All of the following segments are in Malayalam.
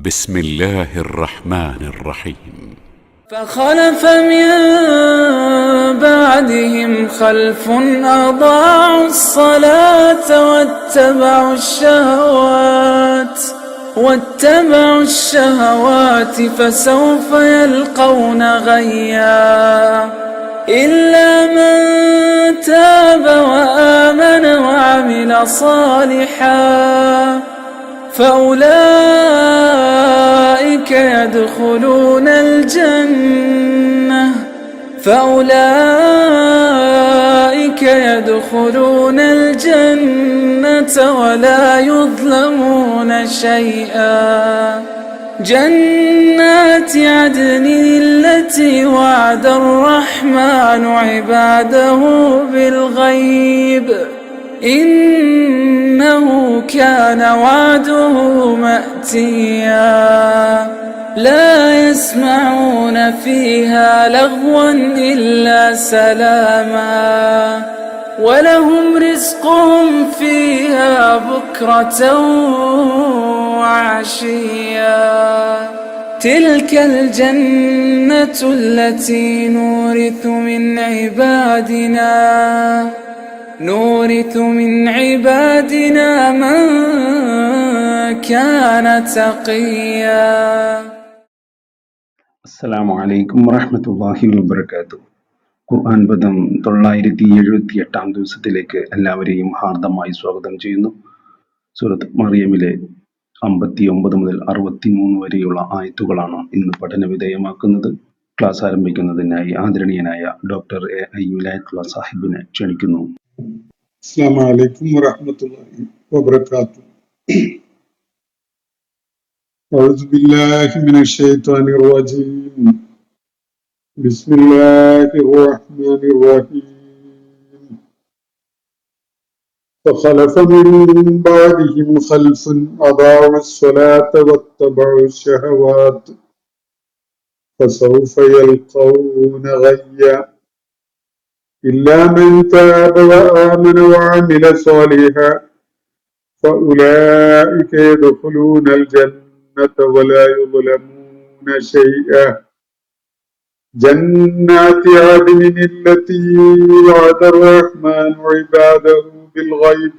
بسم الله الرحمن الرحيم. فخلف من بعدهم خلف أضاعوا الصلاة واتبعوا الشهوات فسوف يلقون غيا إلا من تاب وآمن وعمل صالحا فأولئك يدخلون الجنة ولا يظلمون شيئا جنات عدن التي وعد الرحمن عباده بالغيب إنه كان وعده مأتيا لا يسمعون فيها لغوا إلا سلاما ولهم رزقهم فيها بكرة وعشيا تلك الجنة التي نورث من عبادنا من كان تقيا. അസ്സലാമു അലൈക്കും വറഹ്മത്തുള്ളാഹി വബറകാതുഹു. ഖുർആൻ പദം 978 ദിവസത്തിലേക്ക് എല്ലാവരെയും ഹാർദമായി സ്വാഗതം ചെയ്യുന്നു. സൂറത്ത് മറിയമിലെ 59 മുതൽ 63 വരെയുള്ള ആയത്തുകളാണ് ഇന്ന് പഠന വിധേയമാക്കുന്നത്. ക്ലാസ് ആരംഭിക്കുന്നതിനായി ആദരണീയനായ ഡോക്ടർ എ വിലായത്തുള്ള സാഹിബിനെ ക്ഷണിക്കുന്നു. അസ്സലാമു അലൈക്കും വറഹ്മത്തുള്ളാഹി വബറകാതുഹു. أعوذ بالله من الشيطان الرجيم. بسم الله الرحمن الرحيم. فخلف من بعدهم خلف أضاعوا الصلاة واتبعوا الشهوات فسوف يلقون غيا إلا من تاب وآمن وعمل صالحا فأولئك يدخلون الجنة ولا يظلمون شيئا جنات عدن التي وعد الرحمن عباده بالغيب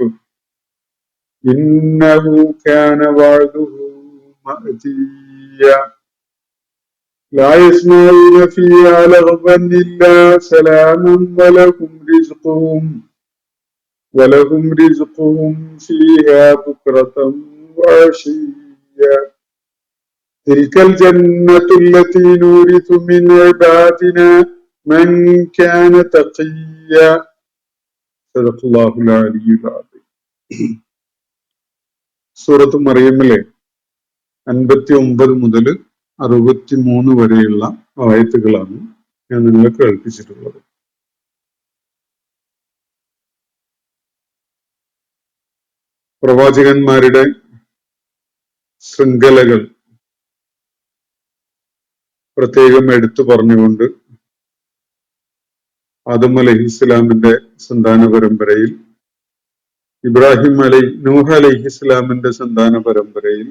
إنه كان وعده مأتيا لا يسمعون فيها لغوا إلا سلاما ولهم رزقهم فيها بكرة وعشيا تلك الجنة التي نورث من عبادنا من كان تقيا صدق الله العلي العظيم. സൂറത്ത് മറിയമിലെ 59 മുതൽ 63 വരെയുള്ള ആയത്തുകളാണ് ഞാൻ നിങ്ങളെ കേൾപ്പിച്ചിട്ടുള്ളത്. പ്രവാചകന്മാരുടെ ശൃംഖലകൾ പ്രത്യേകം എടുത്തു പറഞ്ഞുകൊണ്ട് ആദം അലൈഹിസ്സലാമിന്റെ സന്താന പരമ്പരയിൽ, നൂഹ് അലൈഹിസ്സലാമിന്റെ സന്താന പരമ്പരയിൽ,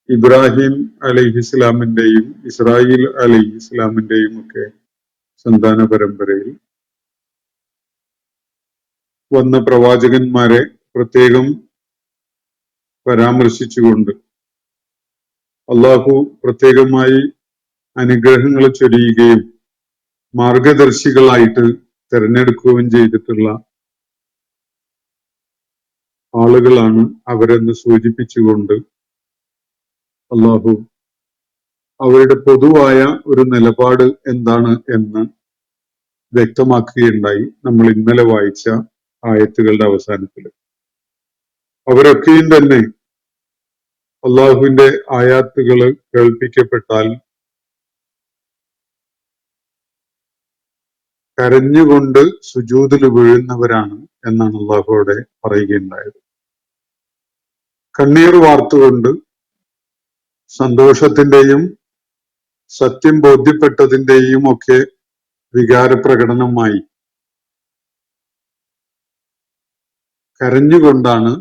ഇബ്രാഹിം അലൈഹിസ്സലാമിന്റെയും ഇസ്രായേൽ അലൈഹിസ്സലാമിന്റെയും ഒക്കെ സന്താന പരമ്പരയിൽ വന്ന പ്രവാചകന്മാരെ പ്രത്യേകം പരാമർശിച്ചുകൊണ്ട് അള്ളാഹു പ്രത്യേകമായി അനുഗ്രഹങ്ങൾ ചൊരിയുകയും മാർഗദർശികളായിട്ട് തിരഞ്ഞെടുക്കുകയും ചെയ്തിട്ടുള്ള ആളുകളാണ് അവരെന്ന് സൂചിപ്പിച്ചുകൊണ്ട് അള്ളാഹു അവരുടെ പൊതുവായ ഒരു നിലപാട് എന്താണ് എന്ന് വ്യക്തമാക്കുകയുണ്ടായി. നമ്മൾ ഇന്നലെ വായിച്ച ആയത്തുകളുടെ അവസാനത്തിൽ അവരൊക്കെയും തന്നെ അള്ളാഹുവിന്റെ ആയാത്തുകൾ കേൾപ്പിക്കപ്പെട്ടാൽ കരഞ്ഞുകൊണ്ട് സുജൂദിൽ വീഴുന്നവരാണ് എന്നാണ് അള്ളാഹു അവിടെ പറയുകയുണ്ടായത്. കണ്ണീർ വാർത്തുകൊണ്ട് സന്തോഷത്തിന്റെയും സത്യം ബോധ്യപ്പെട്ടതിന്റെയും ഒക്കെ വികാരപ്രകടനമായി കരഞ്ഞുകൊണ്ടാണ്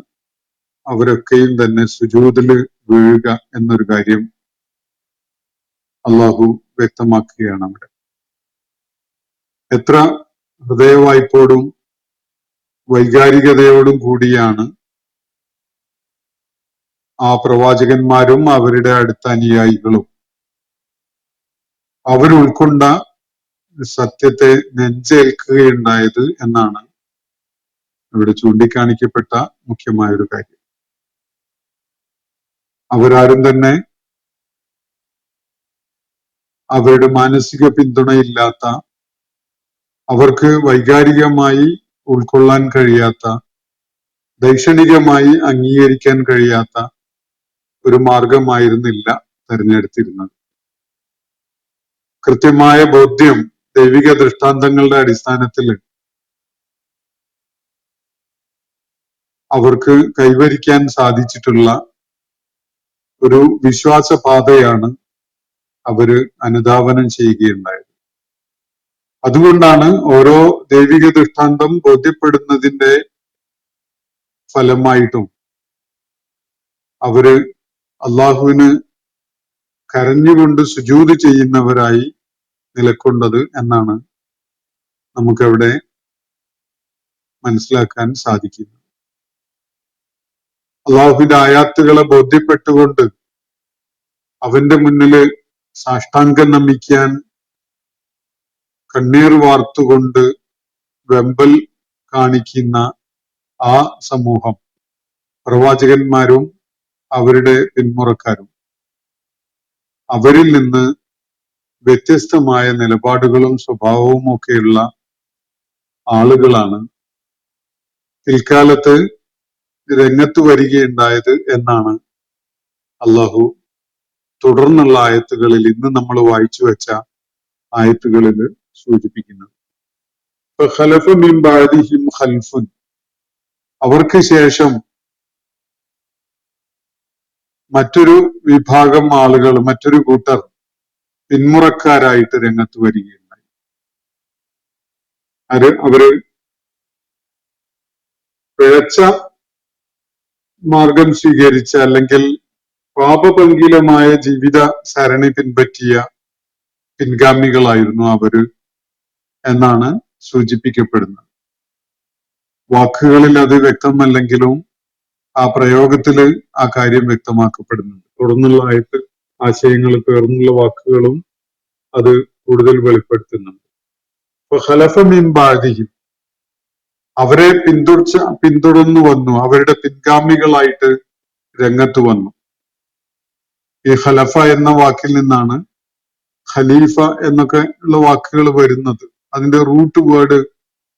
അവരൊക്കെയും തന്നെ സുജൂദില് വീഴുക എന്നൊരു കാര്യം അള്ളാഹു വ്യക്തമാക്കുകയാണ് അവിടെ. എത്ര ഹൃദയവായ്പോടും വൈകാരികതയോടും കൂടിയാണ് ആ പ്രവാചകന്മാരും അവരുടെ അടുത്ത അനുയായികളും അവരുൾക്കൊണ്ട സത്യത്തെ നെഞ്ചേൽക്കുകയുണ്ടായത് എന്നാണ് ഇവിടെ ചൂണ്ടിക്കാണിക്കപ്പെട്ട മുഖ്യമായൊരു കാര്യം. അവരാരും തന്നെ അവരുടെ മാനസിക പിന്തുണയില്ലാത്ത, അവർക്ക് വൈകാരികമായി ഉൾക്കൊള്ളാൻ കഴിയാത്ത, ദൈക്ഷണികമായി അംഗീകരിക്കാൻ കഴിയാത്ത ഒരു മാർഗമായിരുന്നില്ല തെരഞ്ഞെടുത്തിരുന്നത്. കൃത്യമായ ബോധ്യം ദൈവിക ദൃഷ്ടാന്തങ്ങളുടെ അടിസ്ഥാനത്തിൽ അവർക്ക് കൈവരിക്കാൻ സാധിച്ചിട്ടുള്ള ഒരു വിശ്വാസപാതയാണ് അവര് അനുധാവനം ചെയ്യുകയുണ്ടായത്. അതുകൊണ്ടാണ് ഓരോ ദൈവിക ദൃഷ്ടാന്തം ബോധ്യപ്പെടുന്നതിന്റെ ഫലമായിട്ടും അവര് അള്ളാഹുവിന് കരഞ്ഞുകൊണ്ട് സുജൂദ് ചെയ്യുന്നവരായി നിലകൊണ്ടത് എന്നാണ് നമുക്കവിടെ മനസ്സിലാക്കാൻ സാധിക്കുന്നത്. അള്ളാഹുവിന്റെ ആയാത്തുകളെ ബോധ്യപ്പെട്ടുകൊണ്ട് അവന്റെ മുന്നില് സാഷ്ടാംഗം നമിക്കാൻ കണ്ണീർ വാർത്തുകൊണ്ട് വെമ്പൽ കാണിക്കുന്ന ആ സമൂഹം, പ്രവാചകന്മാരും അവരുടെ പിന്മുറക്കാരും, അവരിൽ നിന്ന് വ്യത്യസ്തമായ നിലപാടുകളും സ്വഭാവവും ഒക്കെയുള്ള ആളുകളാണ് പിൽക്കാലത്ത് രംഗത്ത് വരികയുണ്ടായത് എന്നാണ് അള്ളാഹു തുടർന്നുള്ള ആയത്തുകളിൽ, ഇന്ന് നമ്മൾ വായിച്ചു വെച്ച ആയത്തുകളിൽ സൂചിപ്പിക്കുന്നത്. ഖലഫ മിൻ ബഅദിഹിം ഖൽഫുൻ, അവർക്ക് ശേഷം മറ്റൊരു വിഭാഗം ആളുകൾ, മറ്റൊരു കൂട്ടർ പിന്മുറക്കാരായിട്ട് രംഗത്ത് വരികയുണ്ടായി. അവര് പിഴച്ച മാർഗം സ്വീകരിച്ച, അല്ലെങ്കിൽ പാപപങ്കിലമായ ജീവിത സരണി പിൻപറ്റിയ പിൻഗാമികളായിരുന്നു അവര് എന്നാണ് സൂചിപ്പിക്കപ്പെടുന്നത്. വാക്കുകളിൽ അത് വ്യക്തമല്ലെങ്കിലും ആ പ്രയോഗത്തില് ആ കാര്യം വ്യക്തമാക്കപ്പെടുന്നുണ്ട്. തുടർന്നുള്ള ആശയങ്ങൾ, പേർന്നുള്ള വാക്കുകളും അത് കൂടുതൽ വെളിപ്പെടുത്തുന്നുണ്ട്. ഖലഫ മിൻ ബഅദിഹിം, അവരെ പിന്തുടർന്നു വന്നു, അവരുടെ പിൻഗാമികളായിട്ട് രംഗത്ത് വന്നു. ഈ ഖലഫ എന്ന വാക്കിൽ നിന്നാണ് ഖലീഫ എന്നൊക്കെ ഉള്ള വാക്കുകൾ വരുന്നത്. അതിന്റെ റൂട്ട് വേർഡ്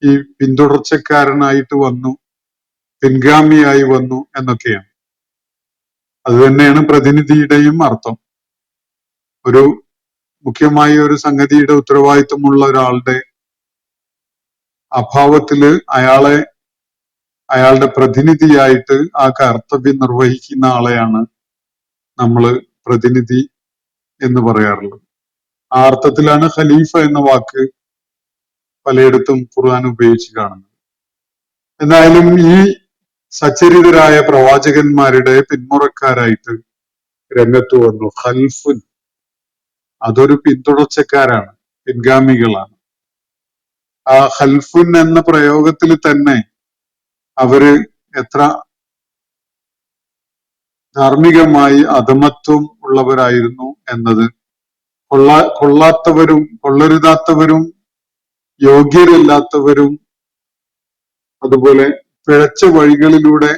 ഈ പിന്തുടർച്ചക്കാരനായിട്ട് വന്നു, പിൻഗാമിയായി വന്നു എന്നൊക്കെയാണ്. അത് തന്നെയാണ് പ്രതിനിധിയുടെയും അർത്ഥം. ഒരു മുഖ്യമായ ഒരു സംഗതിയുടെ ഉത്തരവാദിത്വമുള്ള ഒരാളുടെ അഭാവത്തില് അയാളുടെ പ്രതിനിധിയായിട്ട് ആ കർത്തവ്യം നിർവഹിക്കുന്ന ആളെയാണ് നമ്മള് പ്രതിനിധി എന്ന് പറയാറുള്ളത്. ആ അർത്ഥത്തിലാണ് ഖലീഫ എന്ന വാക്ക് പലയിടത്തും ഖുർആൻ ഉപയോഗിച്ച് കാണുന്നത്. എന്തായാലും ഈ സച്ചരിതരായ പ്രവാചകന്മാരുടെ പിന്മുറക്കാരായിട്ട് രംഗത്ത് വന്നു ഖൽഫുൻ, അതൊരു പിന്തുടർച്ചക്കാരാണ്, പിൻഗാമികളാണ്. ആ ഖൽഫുൻ എന്ന പ്രയോഗത്തിൽ തന്നെ അവര് എത്ര ധാർമ്മികമായി അധമത്വം ഉള്ളവരായിരുന്നു എന്നത്, കൊള്ളാത്തവരും കൊള്ളരുതാത്തവരും യോഗ്യരല്ലാത്തവരും അതുപോലെ പിഴച്ച വഴികളിലൂടെ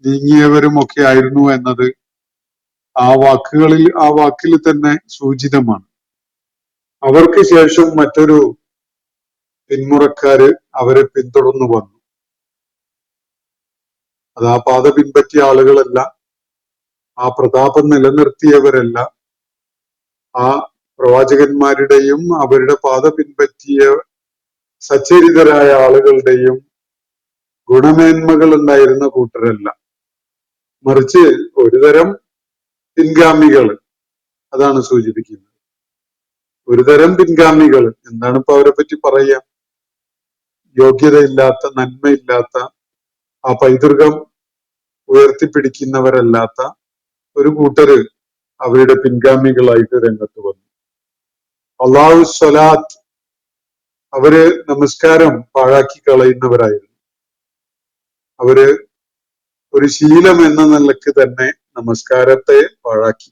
നീങ്ങിയവരും ഒക്കെ ആയിരുന്നു എന്നത് ആ വാക്കിൽ തന്നെ സൂചിതമാണ്. അവർക്ക് ശേഷം മറ്റൊരു പിന്മുറക്കാര് അവരെ പിന്തുടർന്നു വന്നു. അത് ആ പാത പിൻപറ്റിയ ആളുകളല്ല, ആ പ്രതാപം നിലനിർത്തിയവരല്ല, ആ പ്രവാചകന്മാരുടെയും അവരുടെ പാത പിൻപറ്റിയ സച്ചരിതരായ ആളുകളുടെയും ഗുണമേന്മകൾ ഉണ്ടായിരുന്ന കൂട്ടരല്ല, മറിച്ച് ഒരുതരം പിൻഗാമികൾ. അതാണ് സൂചിപ്പിക്കുന്നത്. ഒരുതരം പിൻഗാമികൾ. എന്താണ് ഇപ്പൊ അവരെ പറ്റി പറയാ? യോഗ്യതയില്ലാത്ത, നന്മയില്ലാത്ത, ആ പൈതൃകം ഉയർത്തിപ്പിടിക്കുന്നവരല്ലാത്ത ഒരു കൂട്ടര് അവരുടെ പിൻഗാമികളായിട്ട് രംഗത്ത് വന്നു. അള്ളാഹു സ്വലാത്ത്, അവര് നമസ്കാരം പാഴാക്കി കളയുന്നവരായിരുന്നു. അവര് ഒരു ശീലം എന്ന നിലക്ക് തന്നെ നമസ്കാരത്തെ പാഴാക്കി.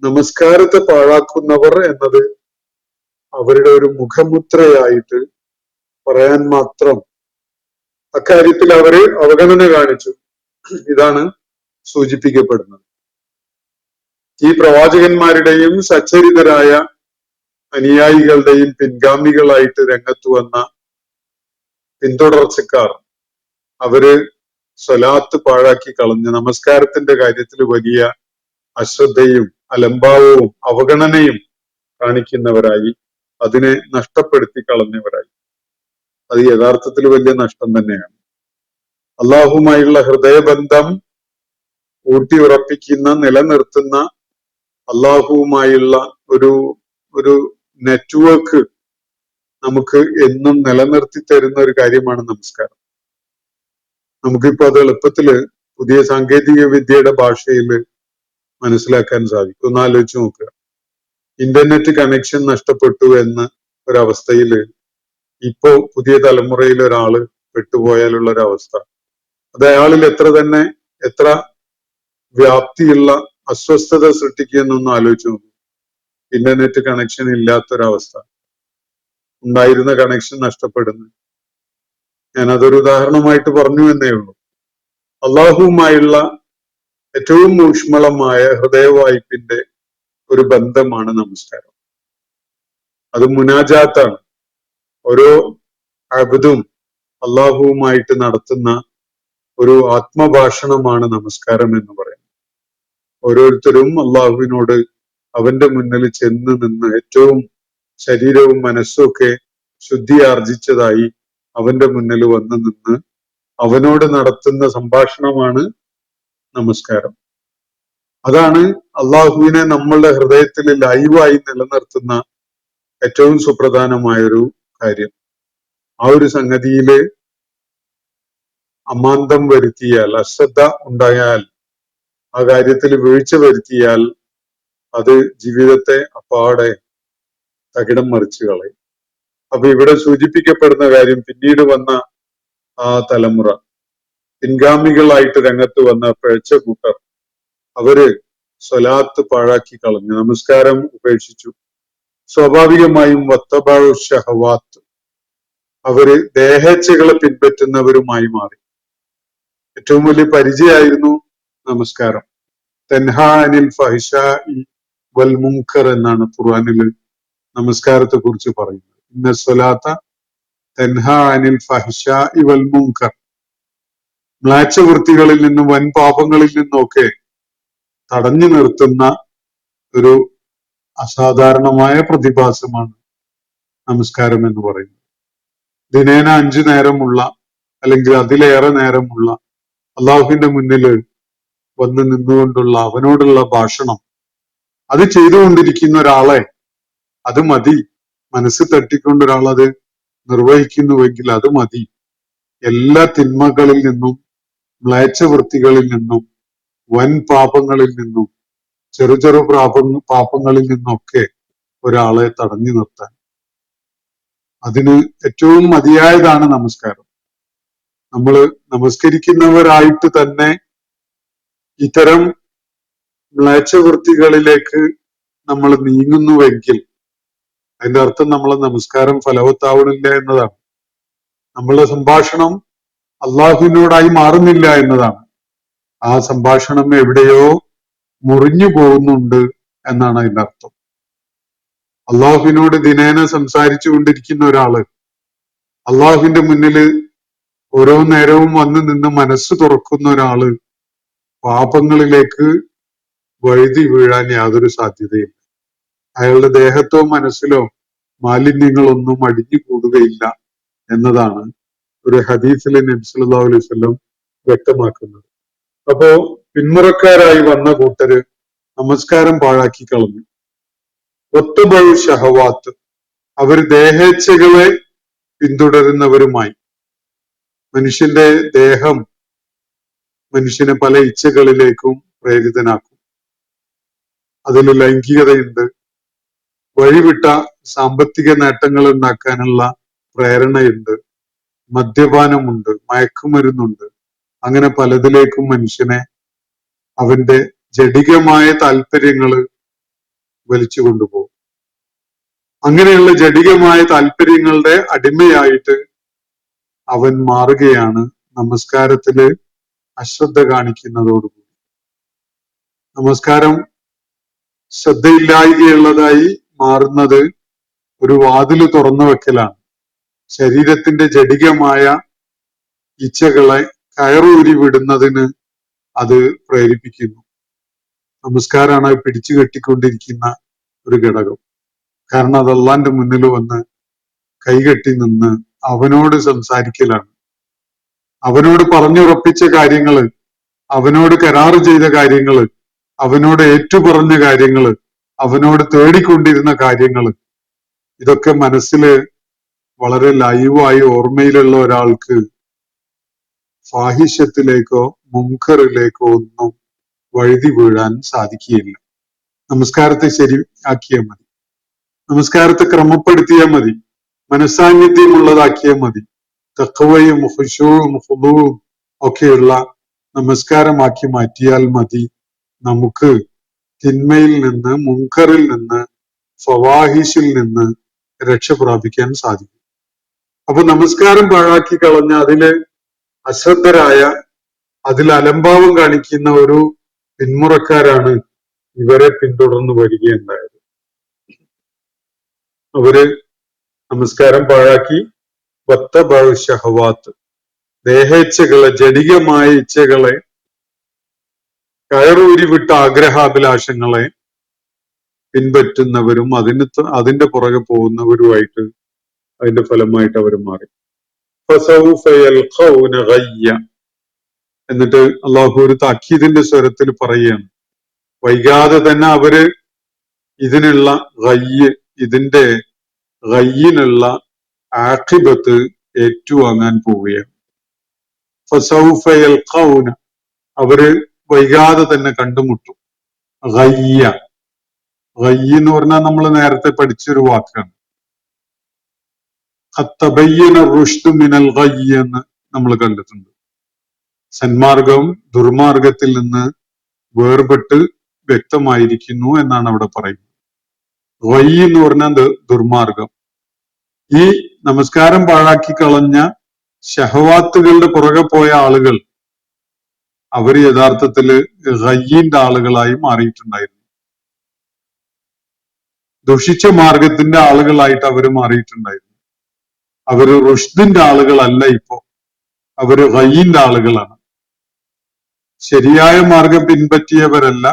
നമസ്കാരത്തെ പാഴാക്കുന്നവർ എന്നത് അവരുടെ ഒരു മുഖമുദ്രയായിട്ട് പറയാൻ മാത്രം അക്കാര്യത്തിൽ അവര് അവഗണന കാണിച്ചു. ഇതാണ് സൂചിപ്പിക്കപ്പെടുന്നത്. ഈ പ്രവാചകന്മാരുടെയും സച്ചരിതരായ അനുയായികളുടെയും പിൻഗാമികളായിട്ട് രംഗത്ത് വന്ന പിന്തുടർച്ചക്കാർ അവര് സ്വലാത്ത് പാഴാക്കി കളഞ്ഞ് നമസ്കാരത്തിന്റെ കാര്യത്തിൽ വലിയ അശ്രദ്ധയും അലംഭാവവും അവഗണനയും കാണിക്കുന്നവരായി, അതിനെ നഷ്ടപ്പെടുത്തി കളഞ്ഞവരായി. അത് യഥാർത്ഥത്തിൽ വലിയ നഷ്ടം തന്നെയാണ്. അള്ളാഹുമായുള്ള ഹൃദയബന്ധം ഊട്ടിയുറപ്പിക്കുന്ന, നിലനിർത്തുന്ന, അള്ളാഹുവുമായുള്ള ഒരു നെറ്റ്വർക്ക് നമുക്ക് എന്നും നിലനിർത്തി തരുന്ന ഒരു കാര്യമാണ് നമസ്കാരം. നമുക്കിപ്പോ അത് എളുപ്പത്തില് പുതിയ സാങ്കേതിക വിദ്യയുടെ ഭാഷയിൽ മനസ്സിലാക്കാൻ സാധിക്കും. ഒന്ന് ആലോചിച്ച് നോക്കുക. ഇന്റർനെറ്റ് കണക്ഷൻ നഷ്ടപ്പെട്ടു എന്ന ഒരവസ്ഥയിൽ ഇപ്പോ പുതിയ തലമുറയിൽ ഒരാള് പെട്ടുപോയാലുള്ള ഒരവസ്ഥ, അത് അയാളിൽ എത്ര വ്യാപ്തിയുള്ള അസ്വസ്ഥത സൃഷ്ടിക്കുമെന്നൊന്ന് ആലോചിച്ച് നോക്കും. ഇന്റർനെറ്റ് കണക്ഷൻ ഇല്ലാത്തൊരവസ്ഥ, ഉണ്ടായിരുന്ന കണക്ഷൻ നഷ്ടപ്പെടുന്നു. ഞാനതൊരു ഉദാഹരണമായിട്ട് പറഞ്ഞു എന്നേ ഉള്ളൂ. അള്ളാഹുവുമായുള്ള ഏറ്റവും ഊഷ്മളമായ ഹൃദയവായ്പിന്റെ ഒരു ബന്ധമാണ് നമസ്കാരം. അത് മുനാജാത്താണ്. ഓരോ അബ്ദും അള്ളാഹുവുമായിട്ട് നടത്തുന്ന ഒരു ആത്മഭാഷണമാണ് നമസ്കാരം എന്ന് പറയുന്നത്. ഓരോരുത്തരും അള്ളാഹുവിനോട് അവന്റെ മുന്നിൽ ചെന്ന് നിന്ന് ഏറ്റവും ശരീരവും മനസ്സും ഒക്കെ ശുദ്ധി ആർജിച്ചതായി അവന്റെ മുന്നിൽ വന്ന് നിന്ന് അവനോട് നടത്തുന്ന സംഭാഷണമാണ് നമസ്കാരം. അതാണ് അള്ളാഹുവിനെ നമ്മളുടെ ഹൃദയത്തിൽ ലൈവായി നിലനിർത്തുന്ന ഏറ്റവും സുപ്രധാനമായൊരു കാര്യം. ആ ഒരു സംഗതിയില് അമാന്തം വരുത്തിയാൽ, അശ്രദ്ധ ഉണ്ടായാൽ, ആ കാര്യത്തിൽ വീഴ്ച വരുത്തിയാൽ അത് ജീവിതത്തെ അപ്പാടെ തകിടം മറിച്ചു കളയും. അപ്പൊ ഇവിടെ സൂചിപ്പിക്കപ്പെടുന്ന കാര്യം, പിന്നീട് വന്ന ആ തലമുറ, പിൻഗാമികളായിട്ട് രംഗത്ത് വന്ന പിഴച്ച കൂട്ടർ, അവര് സ്വലാത്ത് പാഴാക്കി കളഞ്ഞു, നമസ്കാരം ഉപേക്ഷിച്ചു. സ്വാഭാവികമായും വത്തബഉ ഷഹവാത്ത്, അവര് ദേഹേച്ഛകളെ പിൻപറ്റുന്നവരുമായി മാറി. ഏറ്റവും വലിയ പരിചയമായിരുന്നു നമസ്കാരം. തൻഹാ അനിൽ ഫഹിശാഇ വൽ മുൻകർ എന്നാണ് ഖുർആനിൽ നമസ്കാരത്തെ കുറിച്ച് പറയുന്നത്. ഇന്ന സ്വലാത്ത തൻഹാ അനിൽ ഫഹിശാഇ വൽ മുൻകർ, മ്ലേച്ഛ വൃത്തികളിൽ നിന്നും വൻ പാപങ്ങളിൽ നിന്നൊക്കെ തടഞ്ഞു നിർത്തുന്ന ഒരു അസാധാരണമായ പ്രതിഭാസമാണ് നമസ്കാരം എന്ന് പറയുന്നത്. ദിനേന 5 നേരമുള്ള അല്ലെങ്കിൽ അതിലേറെ നേരമുള്ള അള്ളാഹുവിന്റെ മുന്നിൽ വന്ന് നിന്നുകൊണ്ടുള്ള അവനോടുള്ള ഭാഷണം, അത് ചെയ്തുകൊണ്ടിരിക്കുന്ന ഒരാളെ അത് മതി. മനസ്സ് തട്ടിക്കൊണ്ട് ഒരാൾ അത് നിർവഹിക്കുന്നുവെങ്കിൽ അത് മതി. എല്ലാ തിന്മകളിൽ നിന്നും, മ്ലേച്ഛ വൃത്തികളിൽ നിന്നും, വൻ പാപങ്ങളിൽ നിന്നും, ചെറു പാപങ്ങളിൽ നിന്നൊക്കെ ഒരാളെ തടഞ്ഞു നിർത്താൻ അതിന് ഏറ്റവും മതിയായതാണ് നമസ്കാരം. നമ്മൾ നമസ്കരിക്കുന്നവരായിട്ട് തന്നെ ഇത്തരം മ്ലേച്ഛ വൃത്തികളിലേക്ക് നമ്മൾ നീങ്ങുന്നുവെങ്കിൽ അതിന്റെ അർത്ഥം നമ്മളെ നമസ്കാരം ഫലവത്താവണില്ല എന്നതാണ്. നമ്മളുടെ സംഭാഷണം അള്ളാഹുവിനോടായി മാറുന്നില്ല എന്നതാണ്. ആ സംഭാഷണം എവിടെയോ മുറിഞ്ഞു പോകുന്നുണ്ട് എന്നാണ് അതിന്റെ അർത്ഥം. അള്ളാഹുവിനോട് ദിനേന സംസാരിച്ചു കൊണ്ടിരിക്കുന്ന ഒരാള് അള്ളാഹുവിന്റെ മുന്നില് ഓരോ നേരവും വന്ന് നിന്ന് മനസ്സ് തുറക്കുന്ന ഒരാള് പാപങ്ങളിലേക്ക് വഴുതി വീഴാൻ യാതൊരു സാധ്യതയില്ല. അയാളുടെ ദേഹത്തോ മനസ്സിലോ മാലിന്യങ്ങളൊന്നും അടിഞ്ഞു കൂടുകയില്ല എന്നതാണ് ഒരു ഹദീസിലെ നബി സല്ലല്ലാഹു അലൈഹി വസല്ലം വ്യക്തമാക്കുന്നത്. അപ്പോ പിന്മുറക്കാരായി വന്ന കൂട്ടര് നമസ്കാരം പാഴാക്കി കളഞ്ഞു. ഒത്തുബഉ ഷഹവാത്ത്, അവർ ദേഹേച്ഛകളെ പിന്തുടരുന്നവരുമായി. മനുഷ്യന്റെ ദേഹം മനുഷ്യനെ പല ഇച്ഛകളിലേക്കും പ്രേരിതനാക്കും. അതിൽ ലൈംഗികതയുണ്ട്, വഴിവിട്ട സാമ്പത്തിക നേട്ടങ്ങൾ ഉണ്ടാക്കാനുള്ള പ്രേരണയുണ്ട്, മദ്യപാനമുണ്ട്, മയക്കുമരുന്നുണ്ട്. അങ്ങനെ പലതിലേക്കും മനുഷ്യനെ അവന്റെ ജഡികമായ താല്പര്യങ്ങൾ വലിച്ചു കൊണ്ടുപോകും. അങ്ങനെയുള്ള ജഡികമായ താല്പര്യങ്ങളുടെ അടിമയായിട്ട് അവൻ മാറുകയാണ് നമസ്കാരത്തില് അശ്രദ്ധ കാണിക്കുന്നതോടുകൂടി. നമസ്കാരം ശ്രദ്ധയില്ലായ്കയുള്ളതായി മാറുന്നത് ഒരു വാതില് തുറന്നു വെക്കലാണ്. ശരീരത്തിന്റെ ജഡികമായ ഇച്ഛകളെ കയറൂരി വിടുന്നതിന് അത് പ്രേരിപ്പിക്കുന്നു. നമസ്കാരമാണ് പിടിച്ചു കെട്ടിക്കൊണ്ടിരിക്കുന്ന ഒരു ഘടകം. കാരണം അത് അള്ളാന്റെ മുന്നിൽ വന്ന് കൈകെട്ടി നിന്ന് അവനോട് സംസാരിക്കലാണ്. അവനോട് പറഞ്ഞുറപ്പിച്ച കാര്യങ്ങള്, അവനോട് കരാറ് ചെയ്ത കാര്യങ്ങള്, അവനോട് ഏറ്റുപറഞ്ഞ കാര്യങ്ങള്, അവനോട് തേടിക്കൊണ്ടിരുന്ന കാര്യങ്ങള്, ഇതൊക്കെ മനസ്സില് വളരെ ലൈവായി ഓർമ്മയിലുള്ള ഒരാൾക്ക് ഫാഹിഷ്യത്തിലേക്കോ മുൻകറിലേക്കോ ഒന്നും വഴുതി വീഴാൻ സാധിക്കുകയില്ല. നമസ്കാരത്തെ ശരിയാക്കിയാൽ മതി, നമസ്കാരത്തെ ക്രമപ്പെടുത്തിയാൽ മതി, മനസ്സാന്നിധ്യമുള്ളതാക്കിയാൽ മതി. തഖ്വയും ഖുശൂഉം ഖുദൂഉം ഒക്കെയുള്ള നമസ്കാരമാക്കി മാറ്റിയാൽ മതി നമുക്ക് തിന്മയിൽ നിന്ന്, മുൻകറിൽ നിന്ന്, ഫവാഹിഷിൽ നിന്ന് രക്ഷ പ്രാപിക്കാൻ സാധിക്കും. അപ്പൊ നമസ്കാരം പാഴാക്കി കളഞ്ഞ, അതില് അശ്രദ്ധരായ, അതിൽ അലംഭാവം കാണിക്കുന്ന ഒരു പിന്മുറക്കാരാണ് ഇവരെ പിന്തുടർന്ന് വരികയുണ്ടായത്. അവര് നമസ്കാരം പാഴാക്കി ഷഹവാത്ത്, ദേഹേച്ഛകളെ, ജഡികമായ ഇച്ഛകളെ, കയറൂരി വിട്ട ആഗ്രഹാഭിലാഷങ്ങളെ പിൻപറ്റുന്നവരും അതിന്റെ പുറകെ പോകുന്നവരുമായിട്ട് അതിന്റെ ഫലമായിട്ട് അവർ മാറി. എന്നിട്ട് അള്ളാഹു ഒരു താക്കീദിന്റെ സ്വരത്തിൽ പറയുകയാണ്, വൈകാതെ തന്നെ അവര് ഇതിനുള്ള ഇതിന്റെ ഗയ്യിനുള്ള ആഖിബത്ത് ഏറ്റുവാങ്ങാൻ പോവുകയാണ്. ഫസൗഫ യൽഖൗന, അവര് വൈകാതെ തന്നെ കണ്ടുമുട്ടും. ഗയ്യ എന്ന് പറഞ്ഞാൽ നമ്മൾ നേരത്തെ പഠിച്ചൊരു വാക്കാണ്. ഖത്തബയ്യന റുഷ്ദു മിനൽ ഗയ്യ് എന്ന് നമ്മൾ കണ്ടിട്ടുണ്ട്. സന്മാർഗം ദുർമാർഗത്തിൽ നിന്ന് വേർപെട്ട് വ്യക്തമായിരിക്കുന്നു എന്നാണ് അവിടെ പറയുന്നത്. ഗയ്യ് എന്ന് പറഞ്ഞാൽ ദുർമാർഗം. ഈ നമസ്കാരം പാഴാക്കി കളഞ്ഞ ഷഹവാത്തുകളുടെ പുറകെ പോയ ആളുകൾ അവർ യഥാർത്ഥത്തില് ഗയ്യിന്റെ ആളുകളായി മാറിയിട്ടുണ്ടായിരുന്നു. ദുഷിച്ച മാർഗത്തിന്റെ ആളുകളായിട്ട് അവർ മാറിയിട്ടുണ്ടായിരുന്നു. അവര് റുഷ്ദിന്റെ ആളുകളല്ല ഇപ്പോ, അവര് ഗയ്യിന്റെ ആളുകളാണ്. ശരിയായ മാർഗം പിൻപറ്റിയവരല്ല,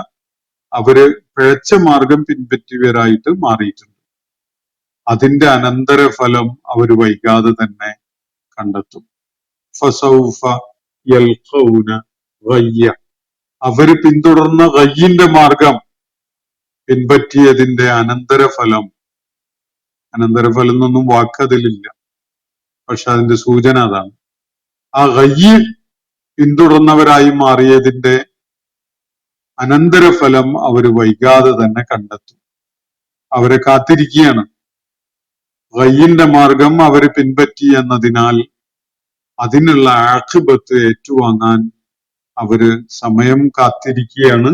അവര് പിഴച്ച മാർഗം പിൻപറ്റിയവരായിട്ട് മാറിയിട്ടുണ്ട്. അതിന്റെ അനന്തരഫലം അവർ വൈകാതെ തന്നെ കണ്ടെത്തും. ഫസൗഫ യൽഖൗന ഗയ്യ, അവര് പിന്തുടർന്ന ഗയ്യിന്റെ മാർഗം പിൻപറ്റിയതിന്റെ അനന്തരഫലം എന്നൊന്നും വാക്കതിലില്ല, പക്ഷെ അതിന്റെ സൂചന അതാണ്. ആ ഗയ്യ് പിന്തുടർന്നവരായി മാറിയതിന്റെ അനന്തരഫലം അവര് വൈകാതെ തന്നെ കണ്ടെത്തും. അവരെ കാത്തിരിക്കുകയാണ്. ഗയ്യിന്റെ മാർഗം അവര് പിൻപറ്റി എന്നതിനാൽ അതിനുള്ള ആഖിബത്ത് ഏറ്റുവാങ്ങാൻ അവര് സമയം കാത്തിരിക്കുകയാണ്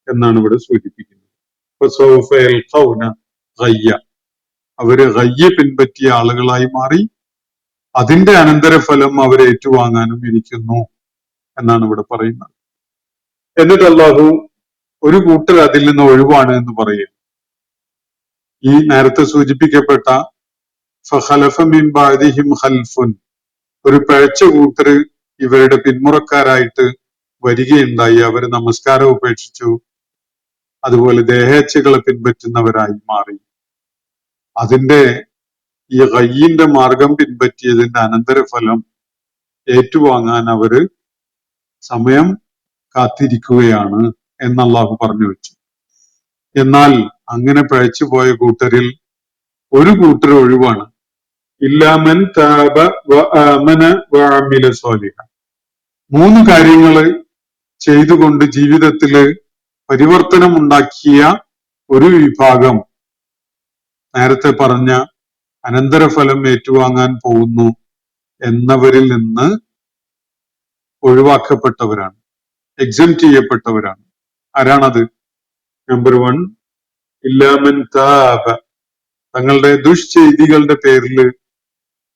എന്നാണ് ഇവിടെ സൂചിപ്പിക്കുന്നത്. അവര് ഗയ്യ് പിൻപറ്റിയ ആളുകളായി മാറി, അതിന്റെ അനന്തരഫലം അവരെ ഏറ്റുവാങ്ങാനും ഇരിക്കുന്നു എന്നാണ് ഇവിടെ പറയുന്നത്. എന്നിട്ട് അല്ലാഹു ഒരു കൂട്ടർ അതിൽ നിന്ന് ഒഴിവാണ് എന്ന് പറയും. ഈ നേരത്തെ സൂചിപ്പിക്കപ്പെട്ട ഫഖലഫ മിൻ ബഅദിഹിം ഖൽഫുൻ, ഒരു പിഴച്ച കൂട്ടര് ഇവരുടെ പിന്മുറക്കാരായിട്ട് വരികയുണ്ടായി. അവര് നമസ്കാരം ഉപേക്ഷിച്ചു, അതുപോലെ ദേഹേച്ഛകളെ പിൻപറ്റുന്നവരായി മാറി. അതിന്റെ ഈ ഗയ്യിന്റെ മാർഗം പിൻപറ്റിയതിന്റെ അനന്തരഫലം ഏറ്റുവാങ്ങാൻ അവര് സമയം കാത്തിരിക്കുകയാണ് എന്ന് അല്ലാഹു പറഞ്ഞു വെച്ചു. എന്നാൽ അങ്ങനെ പിഴച്ചു പോയ കൂട്ടരിൽ ഒരു കൂട്ടർ ഒഴിവാണ്. ഇല്ലാമൻ താബ വ ആമന വ അമില സ്വാലിഹ. മൂന്ന് കാര്യങ്ങള് ചെയ്തുകൊണ്ട് ജീവിതത്തില് പരിവർത്തനം ഉണ്ടാക്കിയ ഒരു വിഭാഗം നേരത്തെ പറഞ്ഞ അനന്തരഫലം ഏറ്റുവാങ്ങാൻ പോകുന്നു എന്നവരിൽ നിന്ന് ഒഴിവാക്കപ്പെട്ടവരാണ്, എക്സംപ്റ്റ് ചെയ്യപ്പെട്ടവരാണ്. ആരാണത്? നമ്പർ 1, ഇല്ലാമൻ താബ, തങ്ങളുടെ ദുഷ്ചെയ്തികളുടെ പേരിൽ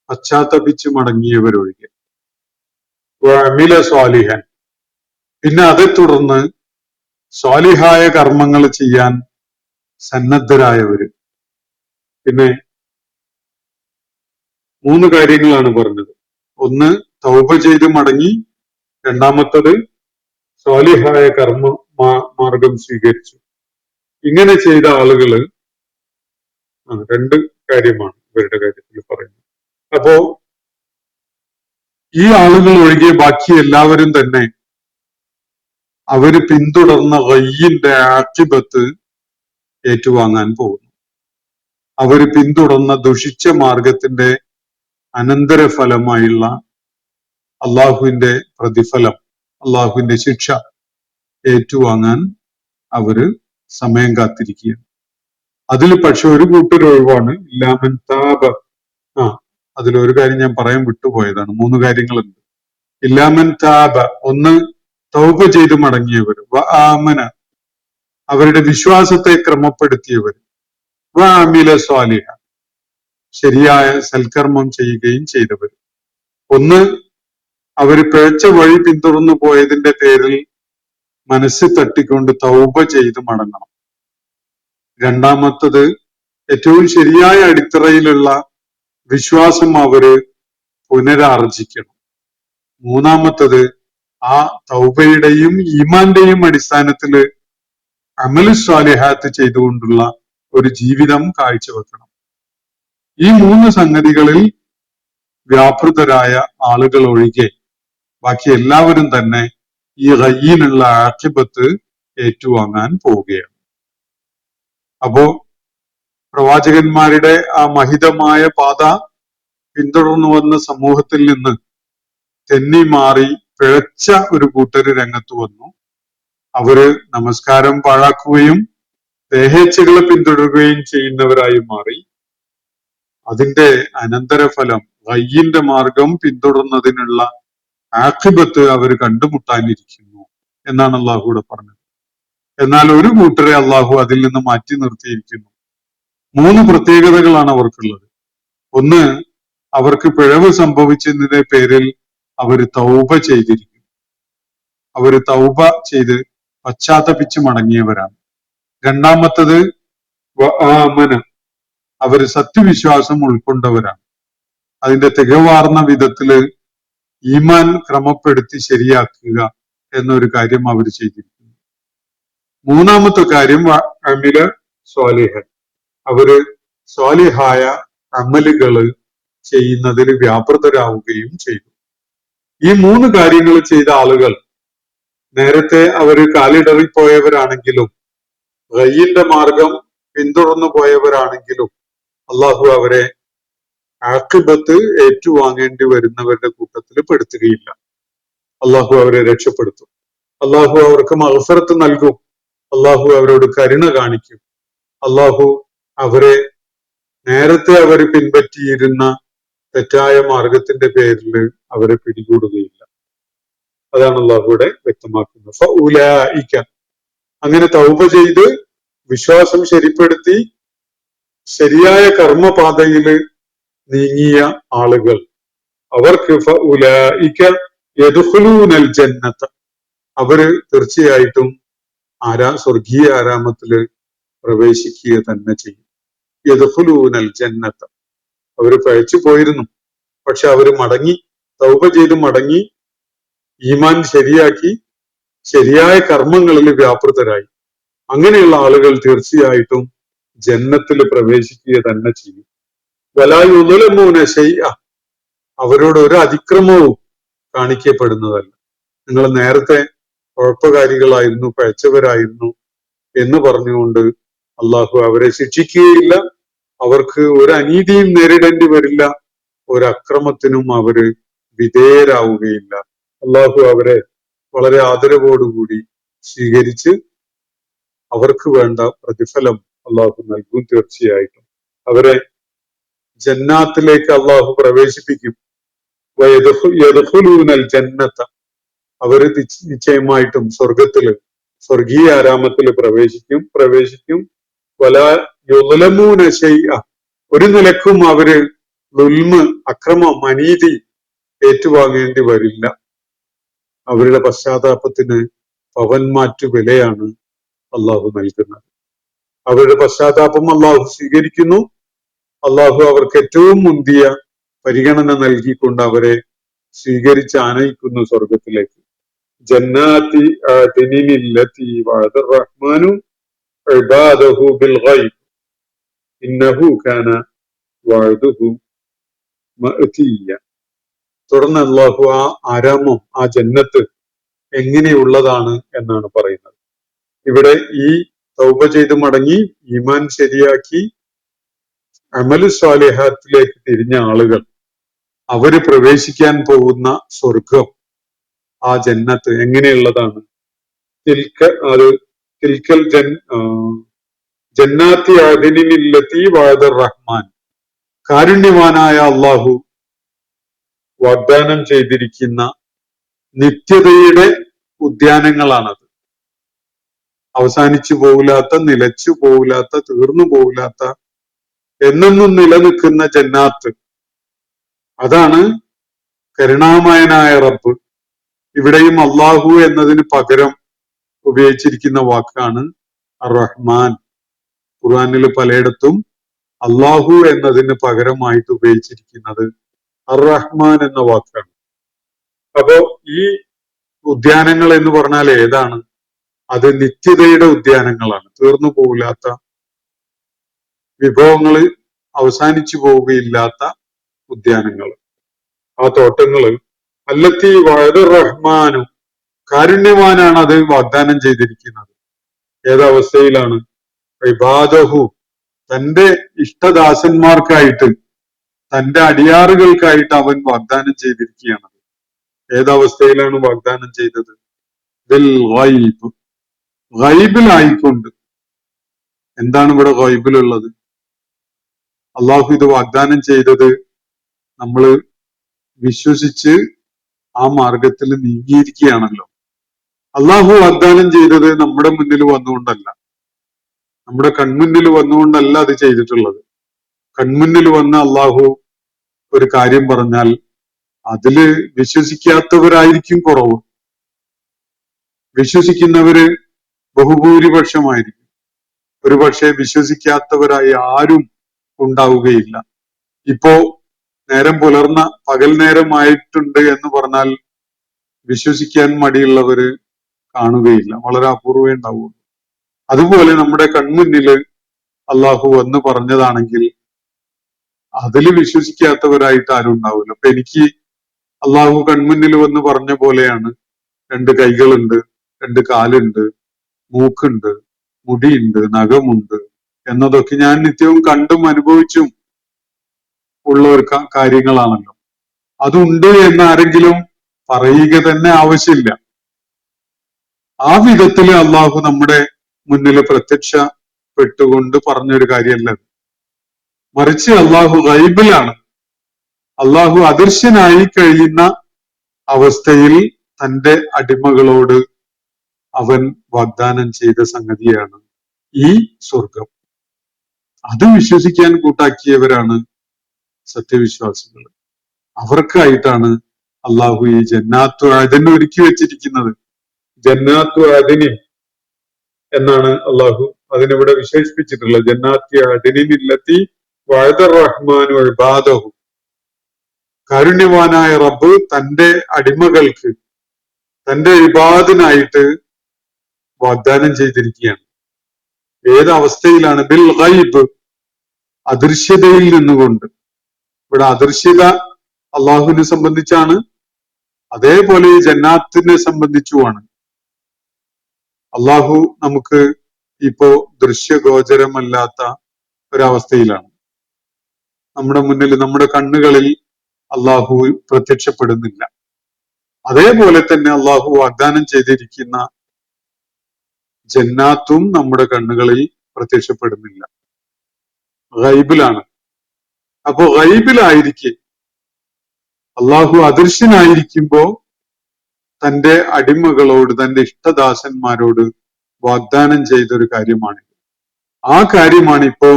പശ്ചാത്തപിച്ച് മടങ്ങിയവരൊഴികെ. വഅമില സ്വാലിഹൻ, പിന്നെ അതേ തുടർന്ന് സ്വാലിഹായ കർമ്മങ്ങൾ ചെയ്യാൻ സന്നദ്ധരായവര്. പിന്നെ 3 കാര്യങ്ങളാണ് പറഞ്ഞത്. ഒന്ന്, തൗബ ചെയ്ത് മടങ്ങി. രണ്ടാമത്തത്, സ്വാലിഹായ കർമ്മ മാർഗം സ്വീകരിച്ചു. ഇങ്ങനെ ചെയ്ത ആളുകള് 2 കാര്യമാണ് ഇവരുടെ കാര്യത്തിൽ പറയുന്നത്. അപ്പോ ഈ ആളുകൾ ഒഴികെ ബാക്കി എല്ലാവരും തന്നെ അവര് പിന്തുടർന്ന ഗയ്യിന്റെ ആഖിബത്ത് ഏറ്റുവാങ്ങാൻ പോകുന്നു. അവര് പിന്തുടർന്ന ദുഷിച്ച മാർഗത്തിന്റെ അനന്തരഫലമായുള്ള അള്ളാഹുവിന്റെ പ്രതിഫലം, അള്ളാഹുവിന്റെ ശിക്ഷ ഏറ്റുവാങ്ങാൻ അവര് സമയം കാത്തിരിക്കുകയാണ്. അതിൽ പക്ഷെ ഒരു കൂട്ടരൊഴിവാണ്, ഇല്ലാമൻ താബ. അതിലൊരു കാര്യം ഞാൻ പറയാൻ വിട്ടുപോയതാണ്. 3 കാര്യങ്ങളുണ്ട്. ഇല്ലാമൻ താബ, ഒന്ന് തൗബ ചെയ്ത് മടങ്ങിയവർ. വആമന, അവരുടെ വിശ്വാസത്തെ ക്രമപ്പെടുത്തിയവർ. വഅമില സ്വാലിഹ, ശരിയായ സൽക്കർമ്മം ചെയ്യുകയും ചെയ്തവർ. ഒന്ന്, അവര് പിഴച്ച വഴി പിന്തുടർന്നു പോയതിന്റെ പേരിൽ മനസ്സ് തട്ടിക്കൊണ്ട് തൗബ ചെയ്ത് മടങ്ങണം. രണ്ടാമത്തത്, ഏറ്റവും ശരിയായ അടിത്തറയിലുള്ള വിശ്വാസം അവര് പുനരാർജിക്കണം. മൂന്നാമത്തത്, ആ തൗബയുടെയും ഈമാന്റെയും അടിസ്ഥാനത്തില് അമലു സ്വാലിഹാത്ത് ചെയ്തുകൊണ്ടുള്ള ഒരു ജീവിതം കാഴ്ചവെക്കണം. ഈ 3 സംഗതികളിൽ വ്യാപൃതരായ ആളുകൾ ഒഴികെ ബാക്കി എല്ലാവരും തന്നെ ഈ ഗയ്യിനുള്ള ആഖിബത്ത് ഏറ്റുവാങ്ങാൻ പോവുകയാണ്. അപ്പോ പ്രവാചകന്മാരുടെ ആ മഹിതമായ പാത പിന്തുടർന്നു വന്ന സമൂഹത്തിൽ നിന്ന് തെന്നി മാറി പിഴച്ച ഒരു കൂട്ടര് രംഗത്ത് വന്നു. അവര് നമസ്കാരം പാഴാക്കുകയും ദേഹേച്ഛകളെ പിന്തുടരുകയും ചെയ്യുന്നവരായി മാറി. അതിന്റെ അനന്തരഫലം, ഗയ്യിന്റെ മാർഗം പിന്തുടർന്നതിനുള്ള ആഖിബത്ത് അവർ കണ്ടുമുട്ടാനിരിക്കുന്നു എന്നാണ് അള്ളാഹു ഇവിടെ പറഞ്ഞത്. എന്നാൽ ഒരു കൂട്ടരെ അള്ളാഹു അതിൽ നിന്ന് മാറ്റി നിർത്തിയിരിക്കുന്നു. 3 പ്രത്യേകതകളാണ് അവർക്കുള്ളത്. ഒന്ന്, അവർക്ക് പിഴവ് സംഭവിച്ചതിന്റെ പേരിൽ അവര് തൗബ ചെയ്തിരിക്കും. അവര് തൗബ ചെയ്ത് പശ്ചാത്തപിച്ച് മടങ്ങിയവരാണ്. രണ്ടാമത്തത്, വആമന, അവര് സത്യവിശ്വാസം ഉൾക്കൊണ്ടവരാണ്. അതിന്റെ തികവാർന്ന വിധത്തില് ഈമാൻ ക്രമപ്പെടുത്തി ശരിയാക്കുക എന്നൊരു കാര്യം അവർ ചെയ്തിരിക്കുന്നു. മൂന്നാമത്തെ കാര്യം, അമില സ്വാലിഹൻ, അവര് സ്വാലിഹായ അമലുകള് ചെയ്യുന്നതിൽ വ്യാപൃതരാവുകയും ചെയ്തു. ഈ 3 കാര്യങ്ങൾ ചെയ്ത ആളുകൾ നേരത്തെ അവര് കാലിടറിപ്പോയവരാണെങ്കിലും ഗയ്യിന്റെ മാർഗം പിന്തുടർന്നു പോയവരാണെങ്കിലും അള്ളാഹു അവരെ ആഖിബത്ത് ഏറ്റുവാങ്ങേണ്ടി വരുന്നവരുടെ കൂട്ടത്തിൽ പെടുത്തുകയില്ല. അള്ളാഹു അവരെ രക്ഷപ്പെടുത്തും. അള്ളാഹു അവർക്ക് മഗ്ഫിറത്ത് നൽകും. അള്ളാഹു അവരോട് കരുണ കാണിക്കും. അള്ളാഹു അവരെ നേരത്തെ അവർ പിൻപറ്റിയിരുന്ന തെറ്റായ മാർഗത്തിന്റെ പേരിൽ അവരെ പിടികൂടുകയില്ല. അതാണ് അള്ളാഹുവിടെ വ്യക്തമാക്കുന്നത്. ഫഉലൈക, അങ്ങനെ തൗബ ചെയ്ത് വിശ്വാസം ശരിപ്പെടുത്തി ശരിയായ കർമ്മപാതയിൽ നീങ്ങിയ ആളുകൾ, അവർക്ക് ഫഉലൈക യദ്ഖുലൂനൽ ജന്നത, അവര് തീർച്ചയായിട്ടും സ്വർഗീയ ആരാമത്തില് പ്രവേശിക്കുക തന്നെ ചെയ്യും. യദ്ഖുലൂനൽ ജന്നത, അവര് പഴച്ചു പോയിരുന്നു, പക്ഷെ അവര് മടങ്ങി, തൗബ ചെയ്ത് മടങ്ങി, ഈമാൻ ശരിയാക്കി ശരിയായ കർമ്മങ്ങളിൽ വ്യാപൃതരായി. അങ്ങനെയുള്ള ആളുകൾ തീർച്ചയായിട്ടും ജന്നത്തിൽ പ്രവേശിക്കുക തന്നെ ചെയ്യും. വലാ യുദ്ലമൂന ശൈഅ, അവരോട് ഒരു അതിക്രമവും കാണിക്കപ്പെടുന്നതല്ല. നിങ്ങൾ നേരത്തെ കുഴപ്പകാരികളായിരുന്നു, പഴച്ചവരായിരുന്നു എന്ന് പറഞ്ഞുകൊണ്ട് അള്ളാഹു അവരെ ശിക്ഷിക്കുകയില്ല. അവർക്ക് ഒരു അനീതിയും നേരിടേണ്ടി വരില്ല. ഒരു അക്രമത്തിനും അവര് വിധേയരാവുകയില്ല. അള്ളാഹു അവരെ വളരെ ആദരവോടുകൂടി സ്വീകരിച്ച് അവർക്ക് വേണ്ട പ്രതിഫലം അള്ളാഹു നൽകും. തീർച്ചയായിട്ടും അവരെ ജന്നാത്തിലേക്ക് അള്ളാഹു പ്രവേശിപ്പിക്കും. യദ്ഖുലൂനൽ ജന്നത, അവര് നിശ്ചയമായിട്ടും സ്വർഗീയ ആരാമത്തിൽ പ്രവേശിക്കും. വലാ യുദ്ലമൂന ശൈഅ, ഒരു നിലക്കും അവര് അക്രമം, അനീതി ഏറ്റുവാങ്ങേണ്ടി വരില്ല. അവരുടെ പശ്ചാത്താപത്തിന് പവന്മാറ്റു വിലയാണ് അള്ളാഹു നൽകുന്നത്. അവരുടെ പശ്ചാത്താപം അള്ളാഹു സ്വീകരിക്കുന്നു. അള്ളാഹു അവർക്ക് ഏറ്റവും മുന്തിയ പരിഗണന നൽകിക്കൊണ്ട് അവരെ സ്വീകരിച്ച് ആനയിക്കുന്നു സ്വർഗത്തിലേക്ക്. ജന്നാതി അദ്നില്ലതി വഅദ റഹ്മാനു ഇബാദഹു ബിൽ ഗൈബ് ഇന്നഹു കാന വഅദുഹു മഅതിയ. തുടർന്ന് അള്ളാഹു ആ ആരാമം, ആ ജന്നത്ത് എങ്ങനെയുള്ളതാണ് എന്നാണ് പറയുന്നത്. ഇവിടെ ഈ തൗബ ചെയ്ത് മടങ്ങി ഈമാൻ ശരിയാക്കി അമലു സ്വാലിഹാത്തിലേക്ക് തിരിഞ്ഞ ആളുകൾ അവര് പ്രവേശിക്കാൻ പോകുന്ന സ്വർഗം, ആ ജന്നത്ത് എങ്ങനെയുള്ളതാണ്? ജന്നാത്തി അദ്നില്ലതി വഅദ റഹ്മാൻ, കാരുണ്യവാനായ അള്ളാഹു വാഗ്ദാനം ചെയ്തിരിക്കുന്ന നിത്യതയുടെ ഉദ്യാനങ്ങളാണത്. അവസാനിച്ചു പോകില്ലാത്ത, നിലച്ചു പോകില്ലാത്ത, തീർന്നു പോകില്ലാത്ത, എന്നെന്നും നിലനിൽക്കുന്ന ജന്നാത്ത്. അതാണ് കരുണാമയനായ റബ്ബ്. ഇവിടെയും അള്ളാഹു എന്നതിന് പകരം ഉപയോഗിച്ചിരിക്കുന്ന വാക്കാണ് അർ-റഹ്മാൻ. ഖുർആനിൽ പലയിടത്തും അള്ളാഹു എന്നതിന് പകരമായിട്ട് ഉപയോഗിച്ചിരിക്കുന്നത് അർ-റഹ്മാൻ എന്ന വാക്കാണ്. അപ്പോ ഈ ഉദ്യാനങ്ങൾ എന്ന് പറഞ്ഞാൽ ഏതാണ്? അത് നിത്യതയുടെ ഉദ്യാനങ്ങളാണ്. തീർന്നു പോകില്ലാത്ത, വിഭവങ്ങൾ അവസാനിച്ചു പോവുകയില്ലാത്ത ഉദ്യാനങ്ങൾ, ആ തോട്ടങ്ങള്. അല്ലത്തി വഅദ റഹ്മാനു, കാരുണ്യവാനാണ് അത് വാഗ്ദാനം ചെയ്തിരിക്കുന്നത്. ഏതവസ്ഥയിലാണ്? ഇബാദഹു, തന്റെ ഇഷ്ടദാസന്മാർക്കായിട്ട്, തന്റെ അടിയാറുകൾക്കായിട്ട് അവൻ വാഗ്ദാനം ചെയ്തിരിക്കുകയാണ്. ഏതവസ്ഥയിലാണ് വാഗ്ദാനം ചെയ്തത്? ബിൽ ഗൈബ്, ഗൈബിലായിക്കൊണ്ട്. എന്താണ് ഇവിടെ ഗൈബിലുള്ളത്? അള്ളാഹു ഇത് വാഗ്ദാനം ചെയ്തത് നമ്മൾ വിശ്വസിച്ച് ആ മാർഗത്തിൽ നീങ്ങിയിരിക്കുകയാണല്ലോ. അള്ളാഹു വാഗ്ദാനം ചെയ്തത് നമ്മുടെ മുന്നിൽ വന്നുകൊണ്ടല്ല, നമ്മുടെ കൺമുന്നിൽ വന്നുകൊണ്ടല്ല അത് ചെയ്തിട്ടുള്ളത്. കൺമുന്നിൽ വന്ന് അള്ളാഹു ഒരു കാര്യം പറഞ്ഞാൽ അതില് വിശ്വസിക്കാത്തവരായിരിക്കും കുറവ്, വിശ്വസിക്കുന്നവര് ബഹുഭൂരിപക്ഷമായിരിക്കും. ഒരുപക്ഷെ വിശ്വസിക്കാത്തവരായി ആരും ഉണ്ടാവുകയില്ല. ഇപ്പോ നേരം പുലർന്ന പകൽ നേരമായിട്ടുണ്ട് എന്ന് പറഞ്ഞാൽ വിശ്വസിക്കാൻ മടിയുള്ളവര് കാണുകയില്ല, വളരെ അപൂർവേ ഉണ്ടാവുള്ളൂ. അതുപോലെ നമ്മുടെ കൺമുന്നില് അള്ളാഹു വന്ന് പറഞ്ഞതാണെങ്കിൽ അതില് വിശ്വസിക്കാത്തവരായിട്ട് ആരും ഉണ്ടാവില്ല. അപ്പൊ എനിക്ക് അള്ളാഹു കൺമുന്നിൽ വന്ന് പറഞ്ഞ പോലെയാണ്, 2 കൈകളുണ്ട്, 2 കാലുണ്ട്, മൂക്കുണ്ട്, മുടിയുണ്ട്, നഖമുണ്ട് എന്നതൊക്കെ ഞാൻ നിത്യവും കണ്ടും അനുഭവിച്ചും ഉള്ള ഒരു കാര്യങ്ങളാണല്ലോ. അതുണ്ട് എന്ന് ആരെങ്കിലും പറയുക തന്നെ ആവശ്യമില്ല. ആ വിധത്തില് അള്ളാഹു നമ്മുടെ മുന്നിൽ പ്രത്യക്ഷപ്പെട്ടുകൊണ്ട് പറഞ്ഞൊരു കാര്യമല്ല. മറിച്ച് അള്ളാഹു ഗൈബിലാണ്. അള്ളാഹു അദൃശ്യനായി കഴിയുന്ന അവസ്ഥയിൽ തന്റെ അടിമകളോട് അവൻ വാഗ്ദാനം ചെയ്ത സംഗതിയാണ് ഈ സ്വർഗം. അത് വിശ്വസിക്കാൻ കൂട്ടാക്കിയവരാണ് സത്യവിശ്വാസികൾ. അവർക്കായിട്ടാണ് അള്ളാഹു ഈ ജന്നാത്തു അദ്ൻ ഒരുക്കി വെച്ചിരിക്കുന്നത്. ജന്നാത്തു അദ്നി എന്നാണ് അള്ളാഹു അതിനിവിടെ വിശേഷിപ്പിച്ചിട്ടുള്ളത്. ജന്നാത്തി അദ്നില്ലതി വഅദ റഹ്മാനു ഇബാദഹു, കാരുണ്യവാനായ റബ്ബ് തന്റെ അടിമകൾക്ക്, തന്റെ ഇബാദിനായിട്ട് വാഗ്ദാനം ചെയ്തിരിക്കുകയാണ്. ഏത് അവസ്ഥയിലാണ്? ബിൽ ഗൈബ്, അദൃശ്യതയിൽ നിന്നുകൊണ്ട്. ഇവിടെ അദൃശ്യത അള്ളാഹുവിനെ സംബന്ധിച്ചാണ്, അതേപോലെ ഈ ജന്നാത്തിനെ സംബന്ധിച്ചുമാണ്. അള്ളാഹു നമുക്ക് ഇപ്പോ ദൃശ്യഗോചരമല്ലാത്ത ഒരവസ്ഥയിലാണ്. നമ്മുടെ മുന്നിൽ, നമ്മുടെ കണ്ണുകളിൽ അള്ളാഹു പ്രത്യക്ഷപ്പെടുന്നില്ല. അതേപോലെ തന്നെ അള്ളാഹു വാഗ്ദാനം ചെയ്തിരിക്കുന്ന ജന്നാത്തും നമ്മുടെ കണ്ണുകളിൽ പ്രത്യക്ഷപ്പെടുന്നില്ല, ഗൈബിലാണ്. അപ്പോ ഗൈബിലായിരിക്കെ അള്ളാഹു അദൃശ്യനായിരിക്കുമ്പോ തന്റെ അടിമകളോട്, തന്റെ ഇഷ്ടദാസന്മാരോട് വാഗ്ദാനം ചെയ്തൊരു കാര്യമാണ്. ആ കാര്യമാണ് ഇപ്പോ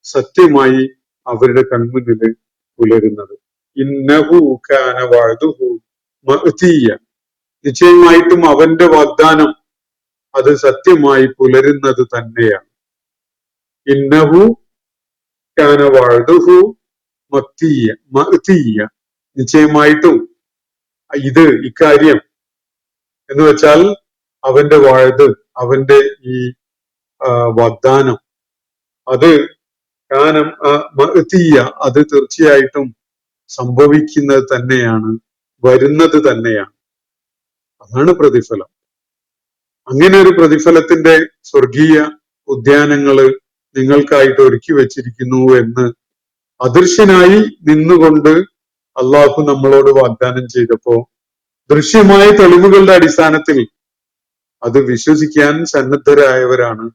സത്യമായി അവരുടെ കൺമുന്നില് പുലരുന്നത്. ഇന്നഹു കാന വഅദുഹു മഅ്തിയ, നിശ്ചയമായിട്ടും അവന്റെ വാഗ്ദാനം അത് സത്യമായി പുലരുന്നത് തന്നെയാണ്. ഇന്നഹു കാന വഅദുഹു മഅ്തിയ, നിശ്ചയമായിട്ടും ഇക്കാര്യം എന്ന് വെച്ചാൽ അവന്റെ വഅദ്, അവന്റെ ഈ വാഗ്ദാനം, അത് കാനം മഅ്തിയ, അത് തീർച്ചയായിട്ടും സംഭവിക്കുന്നത് തന്നെയാണ്, വരുന്നത് തന്നെയാണ്. അതാണ് പ്രതിഫലം. അങ്ങനെ ഒരു പ്രതിഫലത്തിന്റെ സ്വർഗീയ ഉദ്യാനങ്ങള് നിങ്ങൾക്കായിട്ട് ഒരുക്കി വെച്ചിരിക്കുന്നു എന്ന് അദൃശ്യനായി നിന്നുകൊണ്ട് അള്ളാഹു നമ്മളോട് വാഗ്ദാനം ചെയ്തപ്പോ ദൃശ്യമായ തെളിവുകളുടെ അടിസ്ഥാനത്തിൽ അത് വിശ്വസിക്കാൻ സന്നദ്ധരായവരാണ്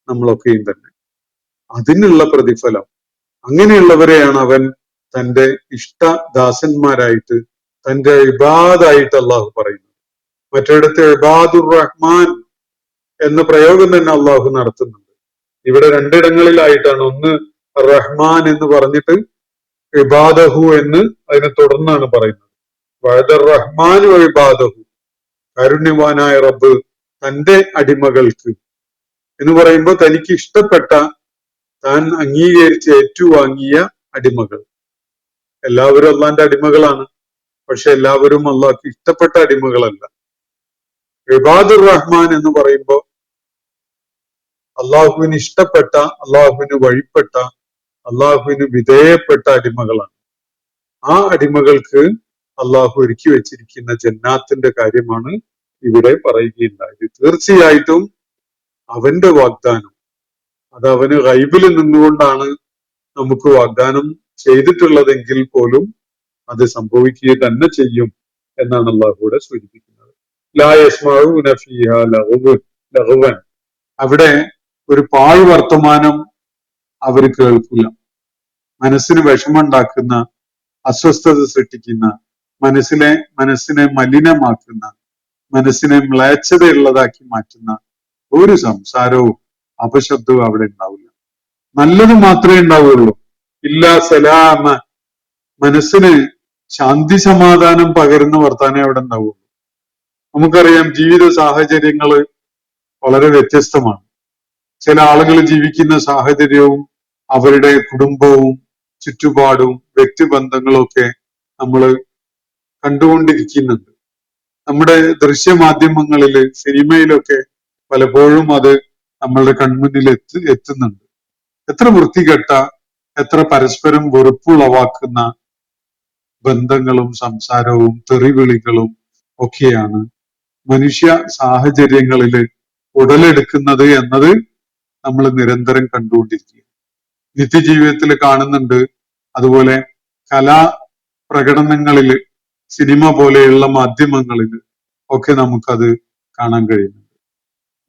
നമ്മളൊക്കെയും തന്നെ. അതിനുള്ള പ്രതിഫലം, അങ്ങനെയുള്ളവരെയാണ് അവൻ തന്റെ ഇഷ്ടദാസന്മാരായിട്ട്, തന്റെ ഇബാദായിട്ട് അള്ളാഹു പറയുന്നത്. മറ്റിടത്ത് ഇബാദുർ റഹ്മാൻ എന്ന പ്രയോഗം തന്നെ അള്ളാഹു നടത്തുന്നുണ്ട്. ഇവിടെ രണ്ടിടങ്ങളിലായിട്ടാണ്. ഒന്ന് റഹ്മാൻ എന്ന് പറഞ്ഞിട്ട് ഇബാദഹു എന്ന് അതിനെ തുടർന്നാണ് പറയുന്നത്. വഅദർ റഹ്മാൻ വ ഇബാദഹു, കാരുണ്യവാനായ റബ്ബ് തന്റെ അടിമകൾക്ക് എന്ന് പറയുമ്പോൾ തനിക്ക് ഇഷ്ടപ്പെട്ട, താൻ അംഗീകരിച്ച് ഏറ്റുവാങ്ങിയ അടിമകൾ. എല്ലാവരും അള്ളാന്റെ അടിമകളാണ്, പക്ഷെ എല്ലാവരും അള്ളാഹ്ക്ക് ഇഷ്ടപ്പെട്ട അടിമകളല്ല. ഇബാദുർ റഹ്മാൻ എന്ന് പറയുമ്പോൾ അള്ളാഹുവിന് ഇഷ്ടപ്പെട്ട, അള്ളാഹുവിന് വഴിപ്പെട്ട, അള്ളാഹുവിന് വിധേയപ്പെട്ട അടിമകളാണ്. ആ അടിമകൾക്ക് അള്ളാഹു ഒരുക്കി വെച്ചിരിക്കുന്ന ജന്നാത്തിന്റെ കാര്യമാണ് ഇവിടെ പറയുകയുണ്ടായത്. തീർച്ചയായിട്ടും അവന്റെ വാഗ്ദാനം അത് അവന് ഗൈബിൽ നിന്നുകൊണ്ടാണ് നമുക്ക് വാഗ്ദാനം ചെയ്തിട്ടുള്ളതെങ്കിൽ പോലും അത് സംഭവിക്കുക തന്നെ ചെയ്യും എന്നാണ് അള്ളാഹു ഇവിടെ സൂചിപ്പിക്കുന്നത്. ലാ യസ്മഊന ഫീഹാ ലഗ്വൻ, അവിടെ ഒരു പാഴ് വർത്തമാനം അവർ കേൾക്കില്ല. മനസ്സിന് വിഷമുണ്ടാക്കുന്ന, അസ്വസ്ഥത സൃഷ്ടിക്കുന്ന, മനസ്സിനെ മലിനമാക്കുന്ന, മനസ്സിനെ മ്ലേച്ഛതയുള്ളതാക്കി മാറ്റുന്ന ഒരു സംസാരവും അപശബ്ദവും അവിടെ ഉണ്ടാവില്ല. നല്ലത് മാത്രമേ ഉണ്ടാവുകയുള്ളൂ. ഇല്ലാ സലാമ, മനസ്സിന് ശാന്തി സമാധാനം പകരുന്ന വർത്താനേ അവിടെ ഉണ്ടാവുള്ളൂ. നമുക്കറിയാം ജീവിത സാഹചര്യങ്ങള് വളരെ വ്യത്യസ്തമാണ്. ചില ആളുകൾ ജീവിക്കുന്ന സാഹചര്യവും അവരുടെ കുടുംബവും ചുറ്റുപാടും വ്യക്തിബന്ധങ്ങളും ഒക്കെ നമ്മൾ കണ്ടുകൊണ്ടിരിക്കുന്നുണ്ട്. നമ്മുടെ ദൃശ്യമാധ്യമങ്ങളില്, സിനിമയിലൊക്കെ പലപ്പോഴും അത് നമ്മളുടെ കൺമുന്നിൽ എത്തുന്നുണ്ട്. എത്ര വൃത്തികെട്ട, എത്ര പരസ്പരം വെറുപ്പുളവാക്കുന്ന ബന്ധങ്ങളും സംസാരവും തെറിവിളികളും ഒക്കെയാണ് മനുഷ്യ സാഹചര്യങ്ങളിൽ ഉടലെടുക്കുന്നത് എന്നത് നമ്മൾ നിരന്തരം കണ്ടുകൊണ്ടിരിക്കുക. നിത്യജീവിതത്തിൽ കാണുന്നുണ്ട്. അതുപോലെ കലാ പ്രകടനങ്ങളില്, സിനിമ പോലെയുള്ള മാധ്യമങ്ങളിൽ ഒക്കെ നമുക്കത് കാണാൻ കഴിയുന്നുണ്ട്.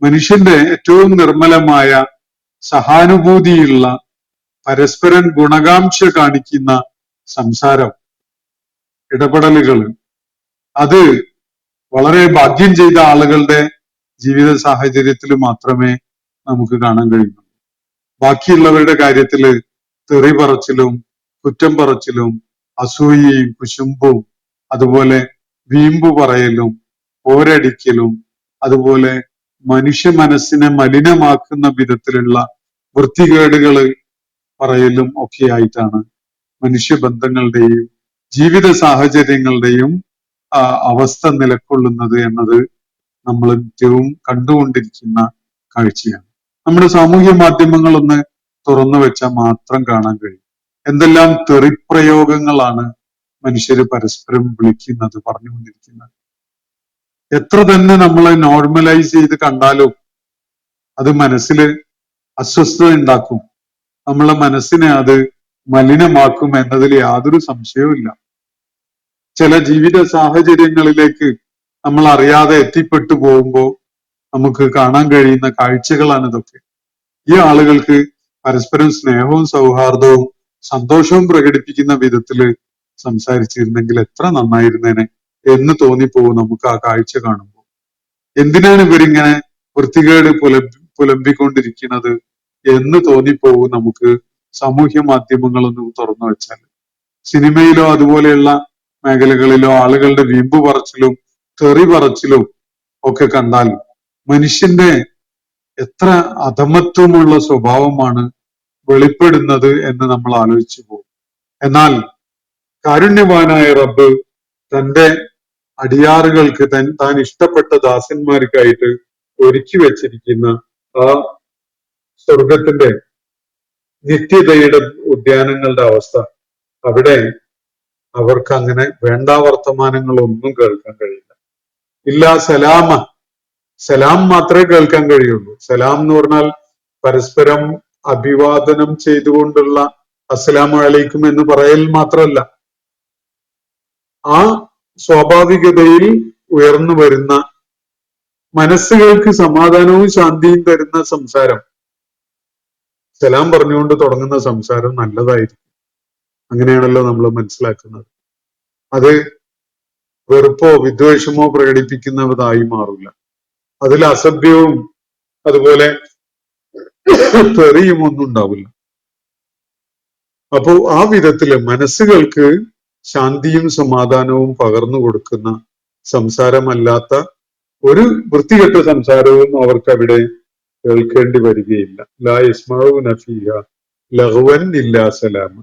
മനുഷ്യന്റെ ഏറ്റവും നിർമ്മലമായ, സഹാനുഭൂതിയുള്ള, പരസ്പരം ഗുണകാംക്ഷ കാണിക്കുന്ന സംസാരം, ഇടപെടലുകൾ, അത് വളരെ ഭാഗ്യം ചെയ്ത ആളുകളുടെ ജീവിത സാഹചര്യത്തിൽ മാത്രമേ നമുക്ക് കാണാൻ കഴിയുള്ളൂ. ബാക്കിയുള്ളവരുടെ കാര്യത്തില് തെറി പറച്ചിലും കുറ്റം പറച്ചിലും അസൂയയും കുശുമ്പും അതുപോലെ വീമ്പു പറയലും പോരടിക്കലും അതുപോലെ മനുഷ്യ മനസ്സിനെ മലിനമാക്കുന്ന വിധത്തിലുള്ള വൃത്തികേടുകള് പറയലും ഒക്കെ ആയിട്ടാണ് മനുഷ്യബന്ധങ്ങളുടെയും ജീവിത സാഹചര്യങ്ങളുടെയും അവസ്ഥ നിലകൊള്ളുന്നത് എന്നത് നമ്മൾ നിത്യവും കണ്ടുകൊണ്ടിരിക്കുന്ന കാഴ്ചയാണ്. നമ്മുടെ സാമൂഹ്യ മാധ്യമങ്ങളൊന്ന് തുറന്നു വെച്ചാൽ മാത്രം കാണാൻ കഴിയും. എന്തെല്ലാം തെറിപ്രയോഗങ്ങളാണ് മനുഷ്യര് പരസ്പരം വിളിക്കുന്നത്, പറഞ്ഞുകൊണ്ടിരിക്കുന്നത്. എത്ര തന്നെ നമ്മളെ നോർമലൈസ് ചെയ്ത് കണ്ടാലും അത് മനസ്സിൽ അസ്വസ്ഥത ഉണ്ടാക്കും, നമ്മളെ മനസ്സിനെ അത് മലിനമാക്കും എന്നതിൽ യാതൊരു സംശയവും ഇല്ല. ചില ജീവിത സാഹചര്യങ്ങളിലേക്ക് നമ്മൾ അറിയാതെ എത്തിപ്പെട്ടു പോകുമ്പോൾ നമുക്ക് കാണാൻ കഴിയുന്ന കാഴ്ചകളാണ് ഇതൊക്കെ. ഈ ആളുകൾക്ക് പരസ്പരം സ്നേഹവും സൗഹാർദ്ദവും സന്തോഷവും പ്രകടിപ്പിക്കുന്ന വിധത്തില് സംസാരിച്ചിരുന്നെങ്കിൽ എത്ര നന്നായിരുന്നേനെ എന്ന് തോന്നിപ്പോവും നമുക്ക് ആ കാഴ്ച കാണുമ്പോൾ. എന്തിനാണ് ഇവരിങ്ങനെ വൃത്തികേട് പുലമ്പിക്കൊണ്ടിരിക്കുന്നത് എന്ന് തോന്നിപ്പോവും നമുക്ക് സാമൂഹ്യ മാധ്യമങ്ങളൊന്നും തുറന്നു വെച്ചാൽ. സിനിമയിലോ അതുപോലെയുള്ള മേഖലകളിലോ ആളുകളുടെ വീമ്പ് പറച്ചിലും തെറി പറച്ചിലും ഒക്കെ കണ്ടാൽ മനുഷ്യന്റെ എത്ര അധമത്വമുള്ള സ്വഭാവമാണ് വെളിപ്പെടുന്നത് എന്ന് നമ്മൾ ആലോചിച്ചു പോകും. എന്നാൽ കാരുണ്യവാനായ റബ്ബ് തന്റെ അടിയാറുകൾക്ക് താൻ ഇഷ്ടപ്പെട്ട ദാസന്മാർക്കായിട്ട് ഒരുക്കി വെച്ചിരിക്കുന്ന ആ സ്വർഗത്തിന്റെ നിത്യതയുടെ ഉദ്യാനങ്ങളുടെ അവസ്ഥ, അവിടെ അവർക്ക് അങ്ങനെ വേണ്ട വർത്തമാനങ്ങളൊന്നും കേൾക്കാൻ കഴിയില്ല. ഇല്ല സലാമ, സലാം മാത്രമേ കേൾക്കാൻ കഴിയുള്ളൂ. സലാം എന്ന് പറഞ്ഞാൽ പരസ്പരം അഭിവാദനം ചെയ്തുകൊണ്ടുള്ള അസ്സലാമു അലൈക്കും എന്ന് പറയൽ മാത്രമല്ല, ആ സ്വാഭാവികതയിൽ ഉയർന്നു വരുന്ന മനസ്സുകൾക്ക് സമാധാനവും ശാന്തിയും തരുന്ന സംസാരം, സലാം പറഞ്ഞുകൊണ്ട് തുടങ്ങുന്ന സംസാരം നല്ലതായിരിക്കും. അങ്ങനെയാണല്ലോ നമ്മൾ മനസ്സിലാക്കുന്നത്. അത് വെറുപ്പോ വിദ്വേഷമോ പ്രകടിപ്പിക്കുന്നതായി മാറില്ല. അതിൽ അസഭ്യവും അതുപോലെ തെറിയും ഒന്നും ഉണ്ടാവില്ല. അപ്പോ ആ വിധത്തില് മനസ്സുകൾക്ക് ശാന്തിയും സമാധാനവും പകർന്നു കൊടുക്കുന്ന സംസാരമല്ലാത്ത ഒരു വൃത്തികെട്ട സംസാരവും അവർക്ക് അവിടെ കേൾക്കേണ്ടി വരികയില്ല. ലാ യസ്മഊന ഫീഹ ലഗ്വൻ ഇല്ലാ സലാമ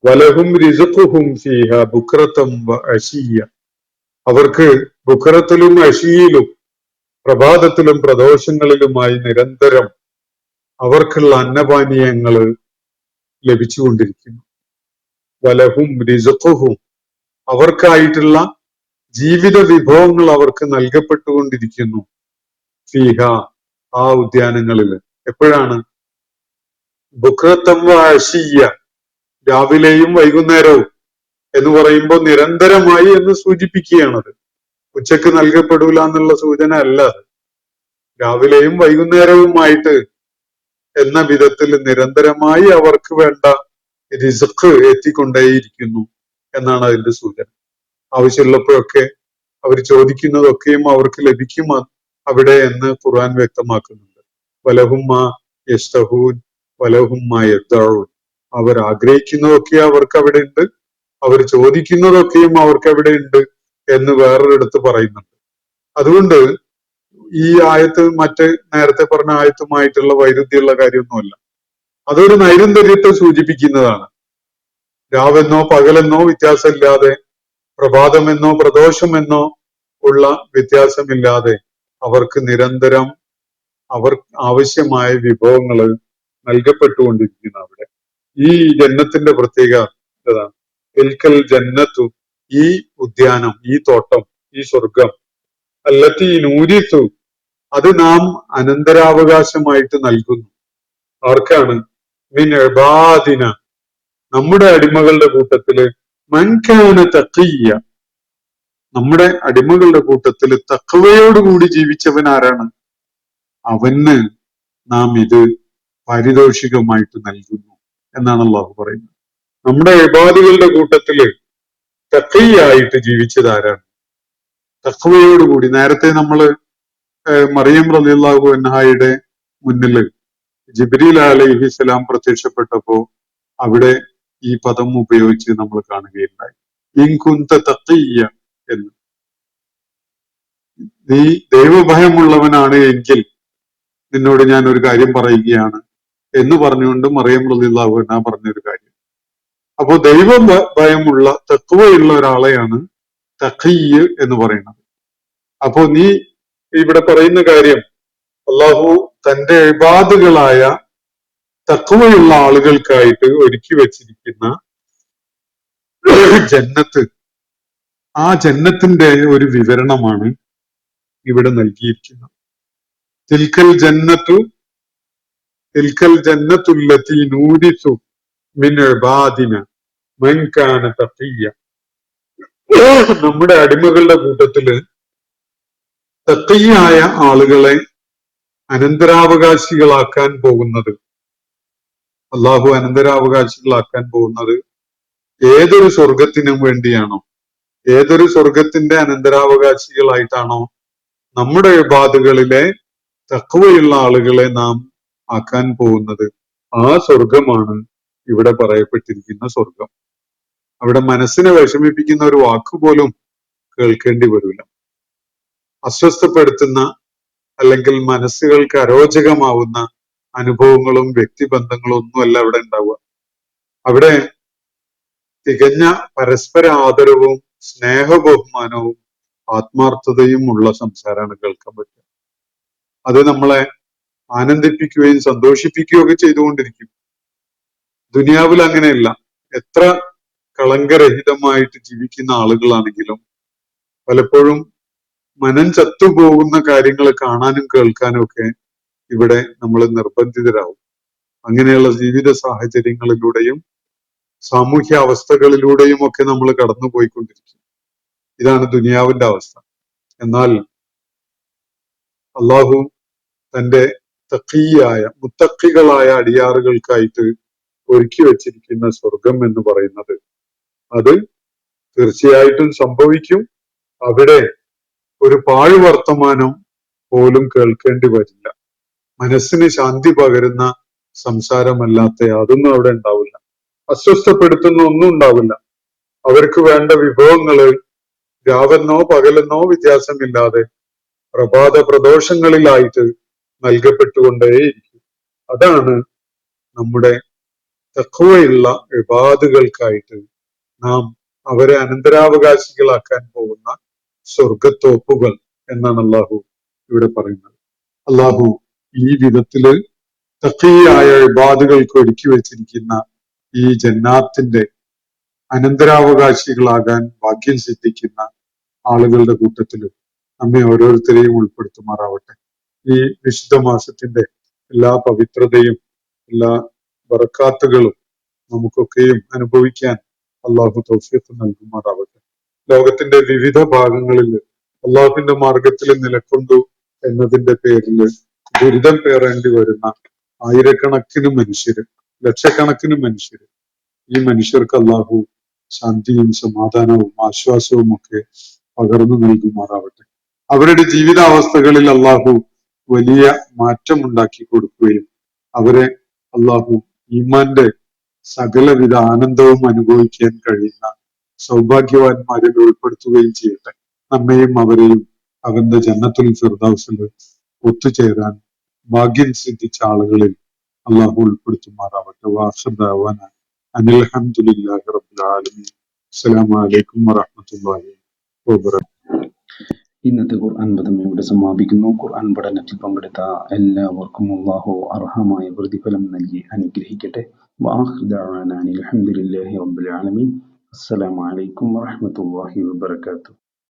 വലഹും റിസ്ഖുഹും ഫീഹ ബുക്റതൻ വഅശിയ്യ. അവർക്ക് ബുക്റത്തിലും അശിയിലും പ്രഭാതത്തിലും പ്രദോഷങ്ങളിലുമായി നിരന്തരം അവർക്കുള്ള അന്നപാനീയങ്ങൾ ലഭിച്ചുകൊണ്ടിരിക്കുന്നു. വലഹും റിസ്ഖുഹും, അവർക്കായിട്ടുള്ള ജീവിത വിഭവങ്ങൾ അവർക്ക് നൽകപ്പെട്ടുകൊണ്ടിരിക്കുന്നു. ഫീഹ, ആ ഉദ്യാനങ്ങളിൽ. എപ്പോഴാണ്? ബുക്റതൻ വഅശിയ്യ, രാവിലെയും വൈകുന്നേരവും എന്ന് പറയുമ്പോൾ നിരന്തരമായി എന്ന് സൂചിപ്പിക്കുകയാണത്. ഉച്ചക്ക് നൽകപ്പെടൂല എന്നുള്ള സൂചന അല്ല അത്. രാവിലെയും വൈകുന്നേരവുമായിട്ട് എന്ന വിധത്തിൽ നിരന്തരമായി അവർക്ക് വേണ്ട റിസ്ക് എത്തിക്കൊണ്ടേയിരിക്കുന്നു എന്നാണ് അതിന്റെ സൂചന. ആവശ്യമുള്ളപ്പോഴൊക്കെ അവർ ചോദിക്കുന്നതൊക്കെയും അവർക്ക് ലഭിക്കും അവിടെ എന്ന് ഖുർആൻ വ്യക്തമാക്കുന്നുണ്ട്. വലഹുമ്മ യസ്തഹൂൻ വലഹുമ്മ യദ്ദഊൻ. അവർ ആഗ്രഹിക്കുന്നതൊക്കെ അവർക്ക് അവിടെ ഉണ്ട്, അവർ ചോദിക്കുന്നതൊക്കെയും അവർക്ക് അവിടെ ഉണ്ട് എന്ന് വേറൊരിടത്ത് പറയുന്നുണ്ട്. അതുകൊണ്ട് ഈ ആയത്ത് മറ്റ് നേരത്തെ പറഞ്ഞ ആയത്തുമായിട്ടുള്ള വൈരുദ്ധ്യമുള്ള കാര്യമൊന്നുമല്ല. അതൊരു നൈരന്തര്യത്തെ സൂചിപ്പിക്കുന്നതാണ്. രാവെന്നോ പകലെന്നോ വ്യത്യാസമില്ലാതെ, പ്രഭാതമെന്നോ പ്രദോഷമെന്നോ ഉള്ള വ്യത്യാസമില്ലാതെ അവർക്ക് നിരന്തരം അവർ ആവശ്യമായ വിഭവങ്ങൾ നൽകപ്പെട്ടുകൊണ്ടിരിക്കുന്നു അവിടെ. ഈ ജന്നത്തിന്റെ പ്രത്യേകത തിൽക്കൽ ജന്നത്തു, ഈ ഉദ്യാനം, ഈ തോട്ടം, ഈ സ്വർഗം, അല്ലത്തി നൂരിത്തു, അത് നാം അനന്തരാവകാശമായിട്ട് നൽകുന്നു. ആർക്കാണ്? മിൻ ഇബാദിന, നമ്മുടെ അടിമകളുടെ കൂട്ടത്തില്, മൻകാന തഖിയ്യ, നമ്മുടെ അടിമകളുടെ കൂട്ടത്തില് തഖ്വയോടുകൂടി ജീവിച്ചവൻ ആരാണ്? അവന് നാം ഇത് പാരിതോഷികമായിട്ട് നൽകുന്നു എന്നാണ് അല്ലാഹു പറയുന്നത്. നമ്മുടെ ഇബാദുകളുടെ കൂട്ടത്തില് തഖിയായിട്ട് ജീവിച്ചത് ആരാണ്? തഖ്വയോടുകൂടി. നേരത്തെ നമ്മള് മറിയം റളിയല്ലാഹു അൻഹായുടെ മുന്നില് ജിബ്രീൽ അലൈഹിസ്സലാം പ്രത്യക്ഷപ്പെട്ടപ്പോ അവിടെ ഈ പദം ഉപയോഗിച്ച് നമ്മൾ കാണുകയുണ്ടായി. ഇൻ കുന്ത തഖിയ്യ എന്ന്. നീ ദൈവഭയമുള്ളവനാണ് എങ്കിൽ നിന്നോട് ഞാൻ ഒരു കാര്യം പറയുകയാണ് എന്ന് പറഞ്ഞുകൊണ്ട് മറിയം റളിയല്ലാഹു അൻഹ പറഞ്ഞൊരു കാര്യം. അപ്പോ ദൈവ ഭയമുള്ള തഖ്വയുള്ള ഒരാളെയാണ് തഖിയ്യ് എന്ന് പറയുന്നത്. അപ്പോ നീ ഇവിടെ പറയുന്ന കാര്യം, അള്ളാഹു തന്റെ ഇബാദുകളായ തഖ്വയുള്ള ആളുകൾക്കായിട്ട് ഒരുക്കി വെച്ചിരിക്കുന്ന ജന്നത്ത്, ആ ജന്നത്തിന്റെ ഒരു വിവരണമാണ് ഇവിടെ നൽകിയിരിക്കുന്നത്. തിൽക്കൽ ജന്നത്തുല്ലത്തി നൂരിസു മിൻ ഇബാദിന മൻ കാന തഖിയ്യ. നമ്മുടെ അടിമകളുടെ കൂട്ടത്തില് തഖിയായ ആളുകളെ അനന്തരാവകാശികളാക്കാൻ പോകുന്നത്, അള്ളാഹു അനന്തരാവകാശികളാക്കാൻ പോകുന്നത് ഏതൊരു സ്വർഗത്തിനും വേണ്ടിയാണോ, ഏതൊരു സ്വർഗത്തിന്റെ അനന്തരാവകാശികളായിട്ടാണോ നമ്മുടെ ഇബാദുകളിലെ തഖ്വയുള്ള ആളുകളെ നാം ആക്കാൻ പോകുന്നത്, ആ സ്വർഗമാണ് ഇവിടെ പറയപ്പെട്ടിരിക്കുന്ന സ്വർഗം. അവിടെ മനസ്സിനെ വിഷമിപ്പിക്കുന്ന ഒരു വാക്കുപോലും കേൾക്കേണ്ടി വരില്ല. അസ്വസ്ഥപ്പെടുത്തുന്ന അല്ലെങ്കിൽ മനസ്സുകൾക്ക് അരോചകമാവുന്ന അനുഭവങ്ങളും വ്യക്തിബന്ധങ്ങളും ഒന്നുമല്ല അവിടെ ഉണ്ടാവുക. അവിടെ തികഞ്ഞ പരസ്പര ആദരവും സ്നേഹബഹുമാനവും ആത്മാർത്ഥതയും ഉള്ള സംസാരമാണ് കേൾക്കാൻ പറ്റുക. അത് നമ്മളെ ആനന്ദിപ്പിക്കുകയും സന്തോഷിപ്പിക്കുകയും ഒക്കെ ചെയ്തുകൊണ്ടിരിക്കും. ദുനിയാവിൽ അങ്ങനെയല്ല. എത്ര കളങ്കരഹിതമായിട്ട് ജീവിക്കുന്ന ആളുകളാണെങ്കിലും പലപ്പോഴും മനം ചത്തുപോകുന്ന കാര്യങ്ങൾ കാണാനും കേൾക്കാനും ഒക്കെ ഇവിടെ നമ്മൾ നിർബന്ധിതരാകും. അങ്ങനെയുള്ള ജീവിത സാഹചര്യങ്ങളിലൂടെയും സാമൂഹ്യ അവസ്ഥകളിലൂടെയും ഒക്കെ നമ്മൾ കടന്നുപോയിക്കൊണ്ടിരിക്കും. ഇതാണ് ദുനിയാവിന്റെ അവസ്ഥ. എന്നാൽ അള്ളാഹു തന്റെ തഖിയായ മുത്തഖികളായ അടിയാറുകൾക്കായിട്ട് ഒരുക്കി വെച്ചിരിക്കുന്ന സ്വർഗം എന്ന് പറയുന്നത്, അത് തീർച്ചയായിട്ടും സംഭവിക്കും. അവിടെ ഒരു പാഴ്വർത്തമാനം പോലും കേൾക്കേണ്ടി വരില്ല. മനസ്സിന് ശാന്തി പകരുന്ന സംസാരമല്ലാത്ത അതൊന്നും അവിടെ ഉണ്ടാവില്ല. അസ്വസ്ഥപ്പെടുത്തുന്ന ഒന്നും ഉണ്ടാവില്ല. അവർക്ക് വേണ്ട വിഭവങ്ങള് രാവെന്നോ പകലെന്നോ വ്യത്യാസമില്ലാതെ പ്രഭാത പ്രദോഷങ്ങളിലായിട്ട് നൽകപ്പെട്ടുകൊണ്ടേയിരിക്കും. അതാണ് നമ്മുടെ തഖ്വയുള്ള ഇബാദുകൾക്കായിട്ട് നാം അവരെ അനന്തരാവകാശികളാക്കാൻ പോകുന്ന സ്വർഗത്തോപ്പുകൾ എന്നാണ് അള്ളാഹു ഇവിടെ പറയുന്നത്. അള്ളാഹു ഈ വിധത്തില് തഖിയായ ഇബാദുകൾക്ക് ഒരുക്കി വെച്ചിരിക്കുന്ന ഈ ജന്നാത്തിന്റെ അനന്തരാവകാശികളാകാൻ ഭാഗ്യം സിദ്ധിക്കുന്ന ആളുകളുടെ കൂട്ടത്തിൽ നമ്മെ ഓരോരുത്തരെയും ഉൾപ്പെടുത്തുമാറാവട്ടെ. ഈ വിശുദ്ധ മാസത്തിന്റെ എല്ലാ പവിത്രതയും എല്ലാ ബറക്കാത്തുകളും നമുക്കൊക്കെയും അനുഭവിക്കാൻ അള്ളാഹു തൗഫീഖ് നൽകുമാറാവട്ടെ. ലോകത്തിന്റെ വിവിധ ഭാഗങ്ങളിൽ അള്ളാഹുവിന്റെ മാർഗത്തിൽ നിലകൊണ്ടു എന്നതിന്റെ പേരിൽ ദുരിതം പേറേണ്ടി വരുന്ന ആയിരക്കണക്കിന് മനുഷ്യര്, ലക്ഷക്കണക്കിന് മനുഷ്യര്, ഈ മനുഷ്യർക്ക് അള്ളാഹു ശാന്തിയും സമാധാനവും ആശ്വാസവും ഒക്കെ പകർന്നു നൽകുമാറാവട്ടെ. അവരുടെ ജീവിതാവസ്ഥകളിൽ അള്ളാഹു വലിയ മാറ്റം ഉണ്ടാക്കി കൊടുക്കുകയും അവരെ അള്ളാഹു ഈമാന്റെ സകലവിധ ആനന്ദവും അനുഭവിക്കാൻ കഴിയുന്ന സൗഭാഗ്യവാന്മാരിൽ ഉൾപ്പെടുത്തുകയും ചെയ്യട്ടെ. നമ്മയും അവരെയും അവന്റെ ജന്നത്തുൽ ഫിർദൗസിൽ ഒത്തുചേരാൻ ഭാഗ്യം സിദ്ധിച്ച ആളുകളിൽ അള്ളാഹു ഉൾപ്പെടുത്തുമാറാവട്ടെ. വാഖിർ ദഅവാന അനിൽ ഹംദുലില്ലാഹി റബ്ബിൽ ആലമീൻ. അസ്സലാമു അലൈക്കും വറഹ്മത്തുള്ളാഹി വബറകാതുഹു. ഇന്നത്തെ ഖുർആൻ പദം ഇവിടെ സമാപിക്കുന്നു. ഖുർആൻ പഠനത്തിൽ പങ്കെടുത്ത എല്ലാവർക്കും അല്ലാഹു അർഹമായ പ്രതിഫലം നൽകി അനുഗ്രഹിക്കട്ടെ. വആഖിറു ദഅവാനാ അനിൽ ഹംദുലില്ലാഹി റബ്ബിൽ ആലമീൻ. അസ്സലാമു അലൈക്കും വറഹ്മത്തുള്ളാഹി വബറകാതുഹു.